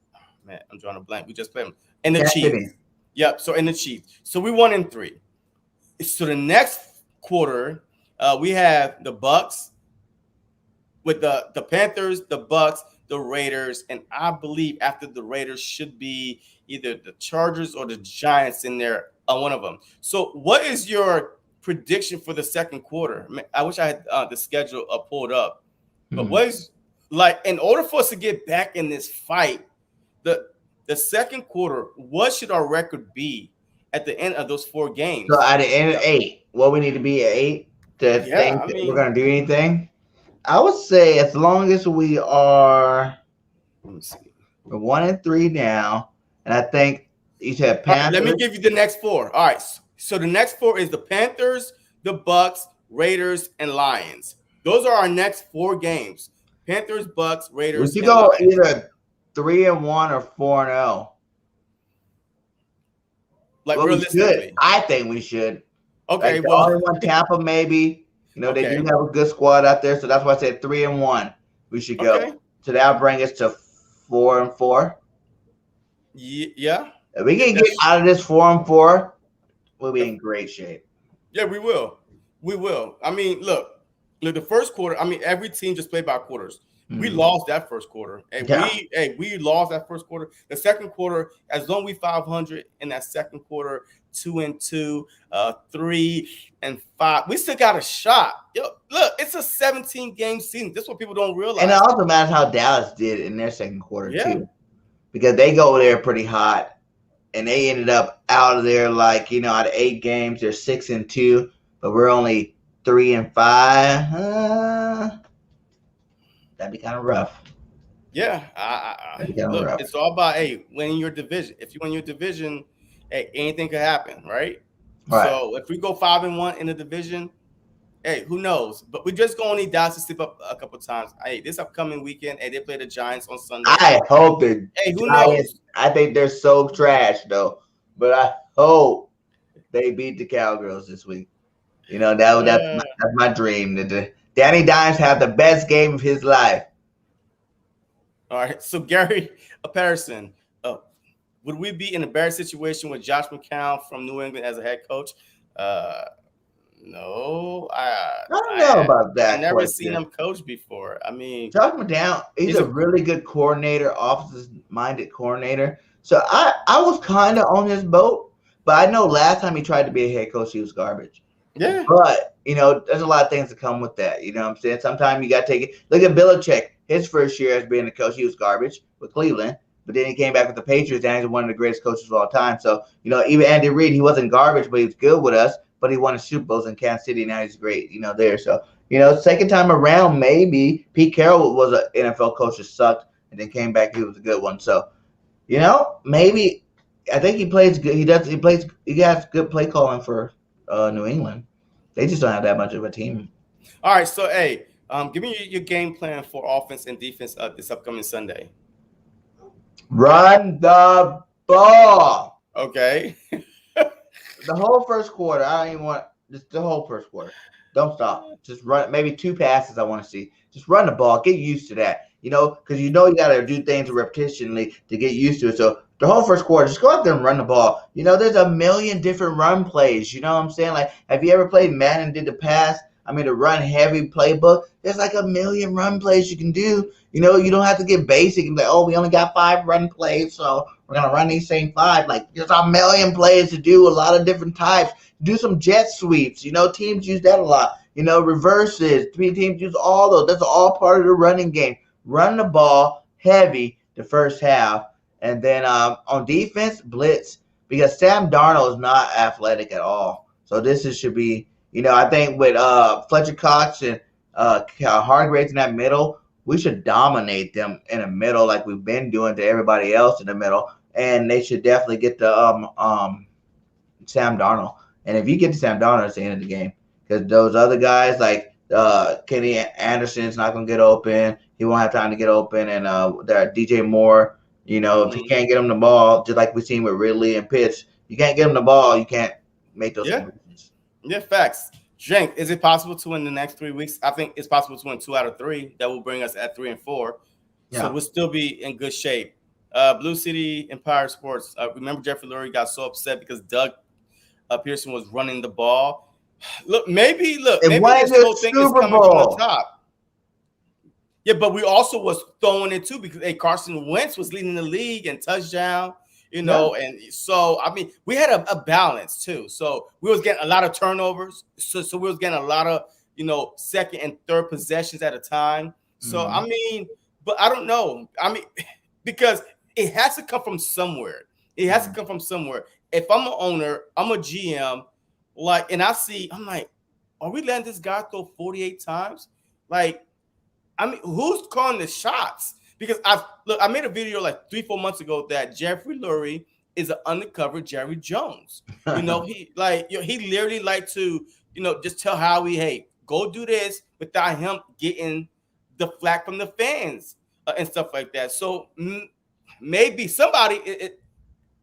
man, I'm drawing a blank. We just played them. And the Chiefs. Yep. So in the Chiefs. So we won in 3. So the next quarter, we have the Bucks with the Panthers, the Bucks, the Raiders, and I believe after the Raiders should be either the Chargers or the Giants in there, one of them. So what is your prediction for the second quarter? I wish I had the schedule pulled up, but what is, like, in order for us to get back in this fight, the second quarter, what should our record be at the end of those 4 games? So at the end of 8, what we need to be at 8 to think that we're going to do anything? I would say as long as we are, let me see, we're 1-3 now, and I think you said Panthers. Let me give you the next 4. All right, so the next 4 is the Panthers, the Bucks, Raiders, and Lions. Those are our next 4 games. Panthers, Bucks, Raiders. We should go either 3-1 or 4-0. Like, realistically, I think we should. Okay, like only one Tampa maybe. You know, they do have a good squad out there, so that's why I said 3-1. We should go. Okay. So that'll bring us to 4-4. Yeah. If we can get out of this 4-4, we'll be in great shape. Yeah, we will. We will. I mean, look, the first quarter. I mean, every team just played by quarters. We lost that first quarter. We lost that first quarter. The second quarter, as long as we 500 in that second quarter, 2-2, 3-5, we still got a shot. Yo, look, it's a 17-game season. This is what people don't realize. And it also matters how Dallas did in their second quarter too, because they go there pretty hot, and they ended up out of there like, you know, out of 8 games, they're 6-2, but we're only 3-5. That'd be kind of rough. Yeah, look, rough. It's all about winning your division. If you win your division, anything could happen, right? So if we go 5-1 in the division, who knows? But we just gonna need Dallas to slip up a couple times. This upcoming weekend, they play the Giants on Sunday. I hope that. Who knows? I think they're so trash though, but I hope they beat the Cowgirls this week. You know, that's my dream. That Danny Dimes have the best game of his life. All right. So Gary Patterson, would we be in a better situation with Josh McCown from New England as a head coach? No. I don't know about that. I've never seen him coach before. I mean, Josh McCown, he's a really good coordinator, offensive-minded coordinator. So I was kind of on his boat, but I know last time he tried to be a head coach, he was garbage. Yeah. But, you know, there's a lot of things that come with that. You know what I'm saying? Sometimes you got to take it. Look at Belichick. His first year as being a coach, he was garbage with Cleveland. But then he came back with the Patriots, and he's one of the greatest coaches of all time. So, you know, even Andy Reid, he wasn't garbage, but he was good with us. But he won a Super Bowls in Kansas City. Now he's great, you know, there. So, you know, second time around, maybe. Pete Carroll was an NFL coach that sucked, and then came back. He was a good one. So, you know, maybe. I think he plays good. He has good play calling for New England. They just don't have that much of a team. All right, so give me your game plan for offense and defense this upcoming Sunday. Run the ball. Okay. The whole first quarter. I don't even want just the whole first quarter. Don't stop. Just run. Maybe 2 passes I want to see. Just run the ball. Get used to that. You know, because you got to do things repetitionally to get used to it. So the whole first quarter, just go out there and run the ball. You know, there's a million different run plays. You know what I'm saying? Like, have you ever played Madden and did the run heavy playbook? There's like a million run plays you can do. You know, you don't have to get basic and be like, oh, we only got 5 run plays, so we're going to run these same 5. Like, there's a million plays to do, a lot of different types. Do some jet sweeps. You know, teams use that a lot. You know, reverses. Teams use all those. That's all part of the running game. Run the ball heavy the first half. And then on defense, blitz, because Sam Darnold is not athletic at all. So should be, you know, I think with Fletcher Cox and Hargraves in that middle, we should dominate them in the middle like we've been doing to everybody else in the middle. And they should definitely get the Sam Darnold. And if you get to Sam Darnold, it's the end of the game because those other guys like Kenny Anderson's not going to get open. He won't have time to get open, and that DJ Moore. You know, if you can't get him the ball, just like we've seen with Ridley and Pitts, you can't get him the ball, you can't make those conversions. Yeah, facts. Jenk, is it possible to win the next 3 weeks? I think it's possible to win 2 out of 3. That will bring us at 3 and 4. Yeah. So we'll still be in good shape. Blue City Empire Sports. Remember Jeffrey Lurie got so upset because Doug Pearson was running the ball. Maybe this whole thing is coming from the top. Yeah, but we also was throwing it too because Carson Wentz was leading the league in touchdown, you know, and so I mean we had a balance too. So we was getting a lot of turnovers. So we was getting a lot of, you know, second and third possessions at a time. So I mean, but I don't know. I mean, because it has to come from somewhere. It has to come from somewhere. If I'm an owner, I'm a GM, like, and I'm like, are we letting this guy throw 48 times? Like, I mean, who's calling the shots? Because I made a video like 3-4 months ago that Jeffrey Lurie is an undercover Jerry Jones. You know, he literally like to, you know, just tell Howie, hey, go do this without him getting the flack from the fans and stuff like that. So maybe somebody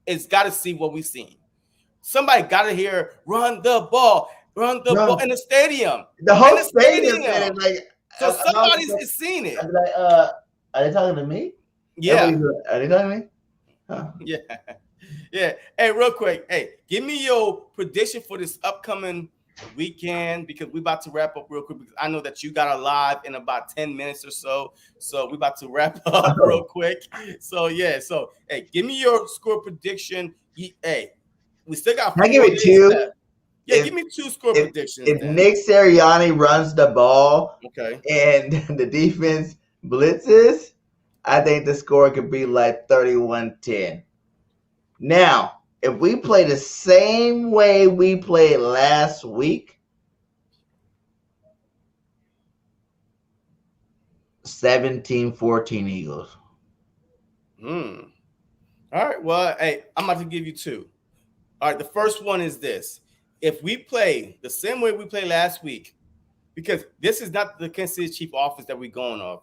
it's got to see what we've seen. Somebody got to hear run the ball in the stadium. The whole stadium is like. So somebody's seen it. Like, are they talking to me? Yeah. Are they talking to me? Huh. Yeah. Yeah. Hey, real quick. Hey, give me your prediction for this upcoming weekend because we're about to wrap up real quick because I know that you got a live in about 10 minutes or so. So we're about to wrap up real quick. So, yeah. So, hey, give me your score prediction. Hey, we still got 4 I give it 2. Left. Yeah, give me 2 score predictions. If Nick Sirianni runs the ball, okay, and the defense blitzes, I think the score could be like 31-10. Now, if we play the same way we played last week, 17-14 Eagles. All right. Well, hey, I'm about to give you 2. All right. The first one is this. If we play the same way we played last week, because this is not the Kansas City Chiefs offense that we're going off.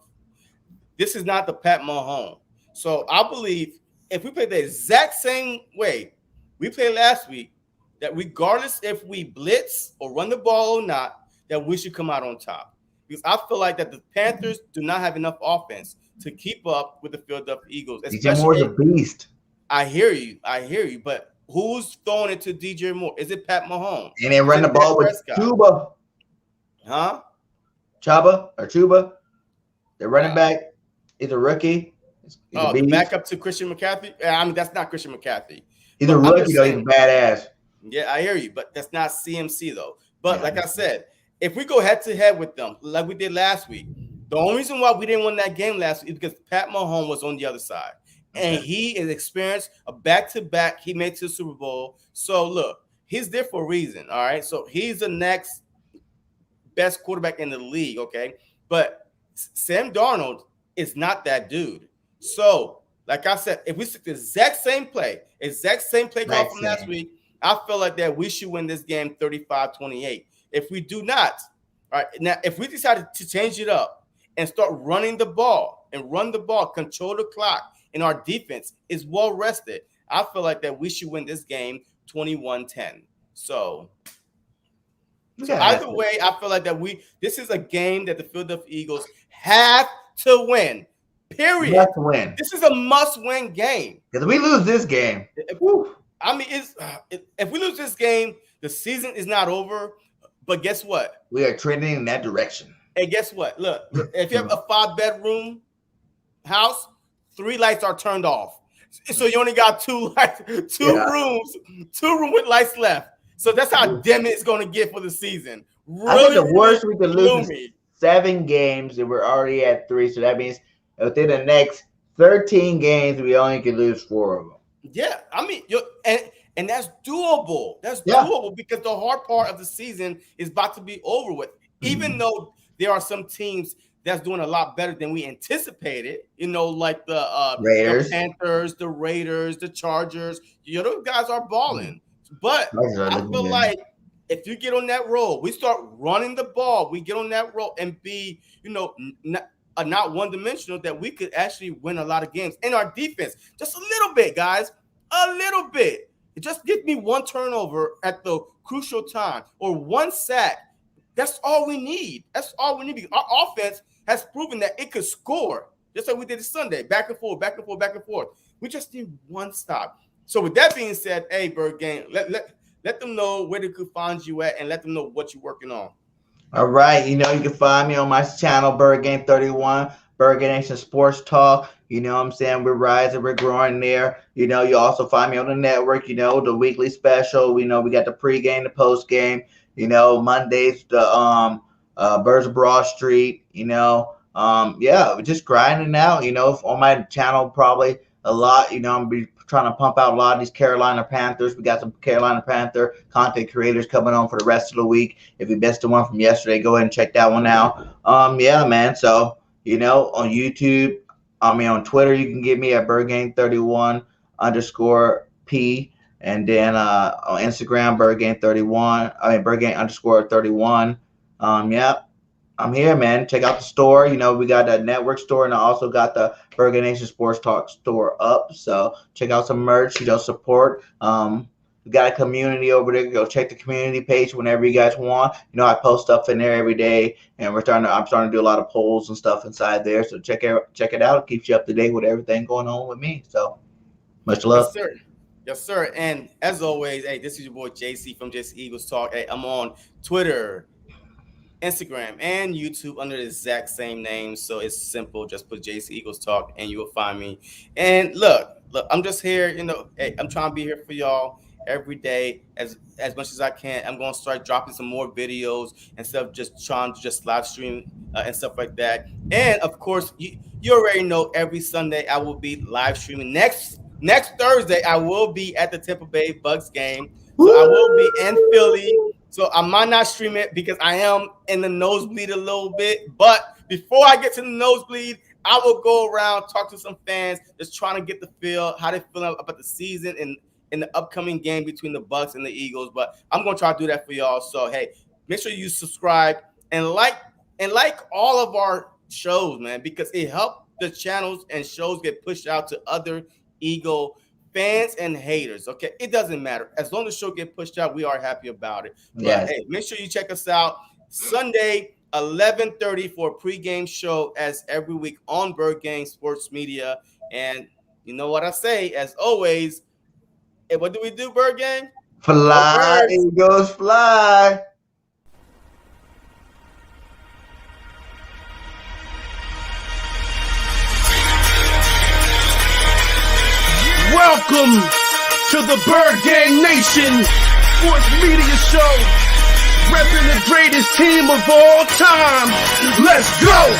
This is not the Pat Mahomes. So I believe if we play the exact same way we played last week, that regardless if we blitz or run the ball or not, that we should come out on top. Because I feel like that the Panthers do not have enough offense to keep up with the Philadelphia Eagles. DJ Moore's a beast. I hear you, but who's throwing it to DJ Moore? Is it Pat Mahomes? And they run the ball with Chuba. Huh? Chuba. They're running back. He's a rookie. He's the backup to Christian McCaffrey? I mean, that's not Christian McCaffrey. He's a rookie, though. He's badass. Yeah, I hear you, but that's not CMC, though. But like I said, if we go head-to-head with them like we did last week, the only reason why we didn't win that game last week is because Pat Mahomes was on the other side. And he is experienced a back-to-back. He made it to the Super Bowl. So, look, he's there for a reason, all right? So, he's the next best quarterback in the league, okay? But Sam Darnold is not that dude. So, like I said, if we stick the exact same play call from last week, I feel like that we should win this game 35-28. If we do not, all right, now, if we decided to change it up and start running the ball control the clock, and our defense is well rested, I feel like that we should win this game 21-10. So either way, I feel like that this is a game that the Philadelphia Eagles have to win. Period. Must win. This is a must-win game. Because we lose this game. I mean, if we lose this game, the season is not over. But guess what? We are trending in that direction. And guess what? Look, if you have a 5-bedroom house, 3 lights are turned off. So you only got 2 lights, rooms with lights left. So that's how dim it's going to get for the season. Really, I think the worst we could lose is 7 games, and we're already at 3. So that means within the next 13 games, we only can lose 4 of them. Yeah, I mean, and that's doable. That's doable because the hard part of the season is about to be over with. Even though there are some teams that's doing a lot better than we anticipated, you know, like the Panthers, the Raiders, the Chargers. You know, those guys are balling. But I feel like if you get on that roll, we start running the ball, we get on that roll and be, not one-dimensional, that we could actually win a lot of games. And our defense, just a little bit, guys, a little bit. Just give me one turnover at the crucial time or one sack. That's all we need. That's all we need, because our offense has proven that it could score, just like we did this Sunday, back and forth, back and forth, back and forth. We just need one stop. So with that being said, hey, Bird Gang, let them know where they could find you at and let them know what you're working on. All right. You can find me on my channel, BIRDGANG31, Bird Nation Sports Talk. You know what I'm saying? We're rising, we're growing there. You also find me on the network, the weekly special. We got the pregame, the postgame, Mondays, the Birds of Broad Street, we're just grinding out, on my channel probably a lot. I'm going to be trying to pump out a lot of these Carolina Panthers. We got some Carolina Panther content creators coming on for the rest of the week. If you missed the one from yesterday, go ahead and check that one out. Yeah, man. So, on YouTube, on Twitter, you can get me at BIRDGANG31 _P. And then on Instagram, BIRDGANG31. BIRDGANG _31. Yeah, I'm here, man. Check out the store. We got a network store, and I also got the Bird Nation Sports Talk store up. So check out some merch. Support. We got a community over there. Go check the community page whenever you guys want. I post stuff in there every day, and I'm starting to do a lot of polls and stuff inside there. So check it out. It keeps you up to date with everything going on with me. So much love. Yes, sir. Yes, sir. And as always, hey, this is your boy JC from JC Eagles Talk. Hey, I'm on Twitter, Instagram, and YouTube under the exact same name. So it's simple. Just put JC Eagles Talk and you will find me. And look, I'm just here, hey, I'm trying to be here for y'all every day as much as I can. I'm going to start dropping some more videos instead of just trying to just live stream and stuff like that. And of course, you already know every Sunday I will be live streaming. Next Thursday, I will be at the Tampa Bay Bucks game. So I will be in Philly. So I might not stream it because I am in the nosebleed a little bit. But before I get to the nosebleed, I will go around, talk to some fans, just trying to get the feel, how they feel about the season and in the upcoming game between the Bucks and the Eagles. But I'm going to try to do that for y'all. So, hey, make sure you subscribe and like all of our shows, man, because it helps the channels and shows get pushed out to other Eagle fans and haters. Okay, it doesn't matter. As long as the show get pushed out, we are happy about it. But yes, hey, make sure you check us out Sunday 11:30 for a pregame show as every week on Bird Gang Sports Media. And you know what I say, as always, hey, what do we do, Bird Gang? Fly, Eagles, fly. Welcome to the Bird Gang Nation Sports Media Show, repping the greatest team of all time. Let's go!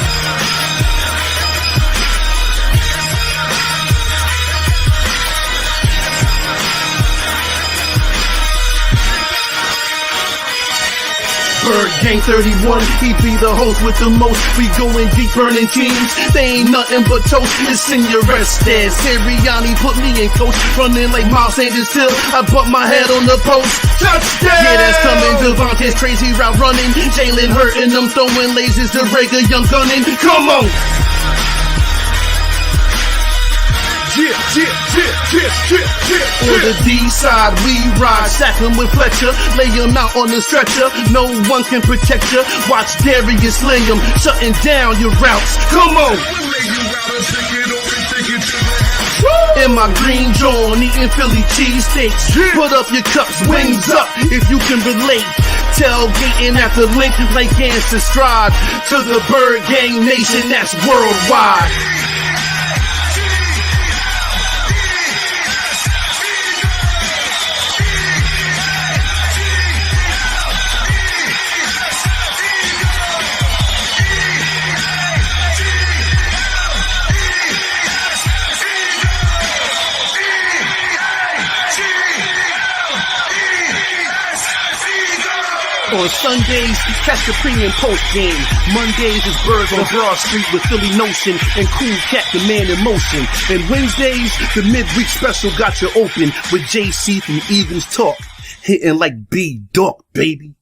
Bird Gang 31, he be the host with the most. We going deep, burning teams. They ain't nothing but toast. It's in your rest as Sirianni put me in coach, running like Miles Sanders till I bump my head on the post. Touchdown! Yeah, that's coming. Devontae's crazy route running. Jalen hurting them, throwing lasers to Rager, young gunning. Come on! On the D side, we ride, sack him with Fletcher, lay him out on the stretcher. No one can protect you. Watch Darius lay him, shutting down your routes. Come on! In my green John, eating Philly cheesesteaks. Put up your cups, wings up, if you can relate. Tailgating at the link like Gans and Stride. To the Bird Gang Nation, that's worldwide. On Sundays, catch the pre and post game. Mondays is Birds on Broad Street with Philly Notion and Cool Cat, the man in motion. And Wednesdays, the midweek special got you open with JC from Eagles Talk. hitting like B Dog, baby.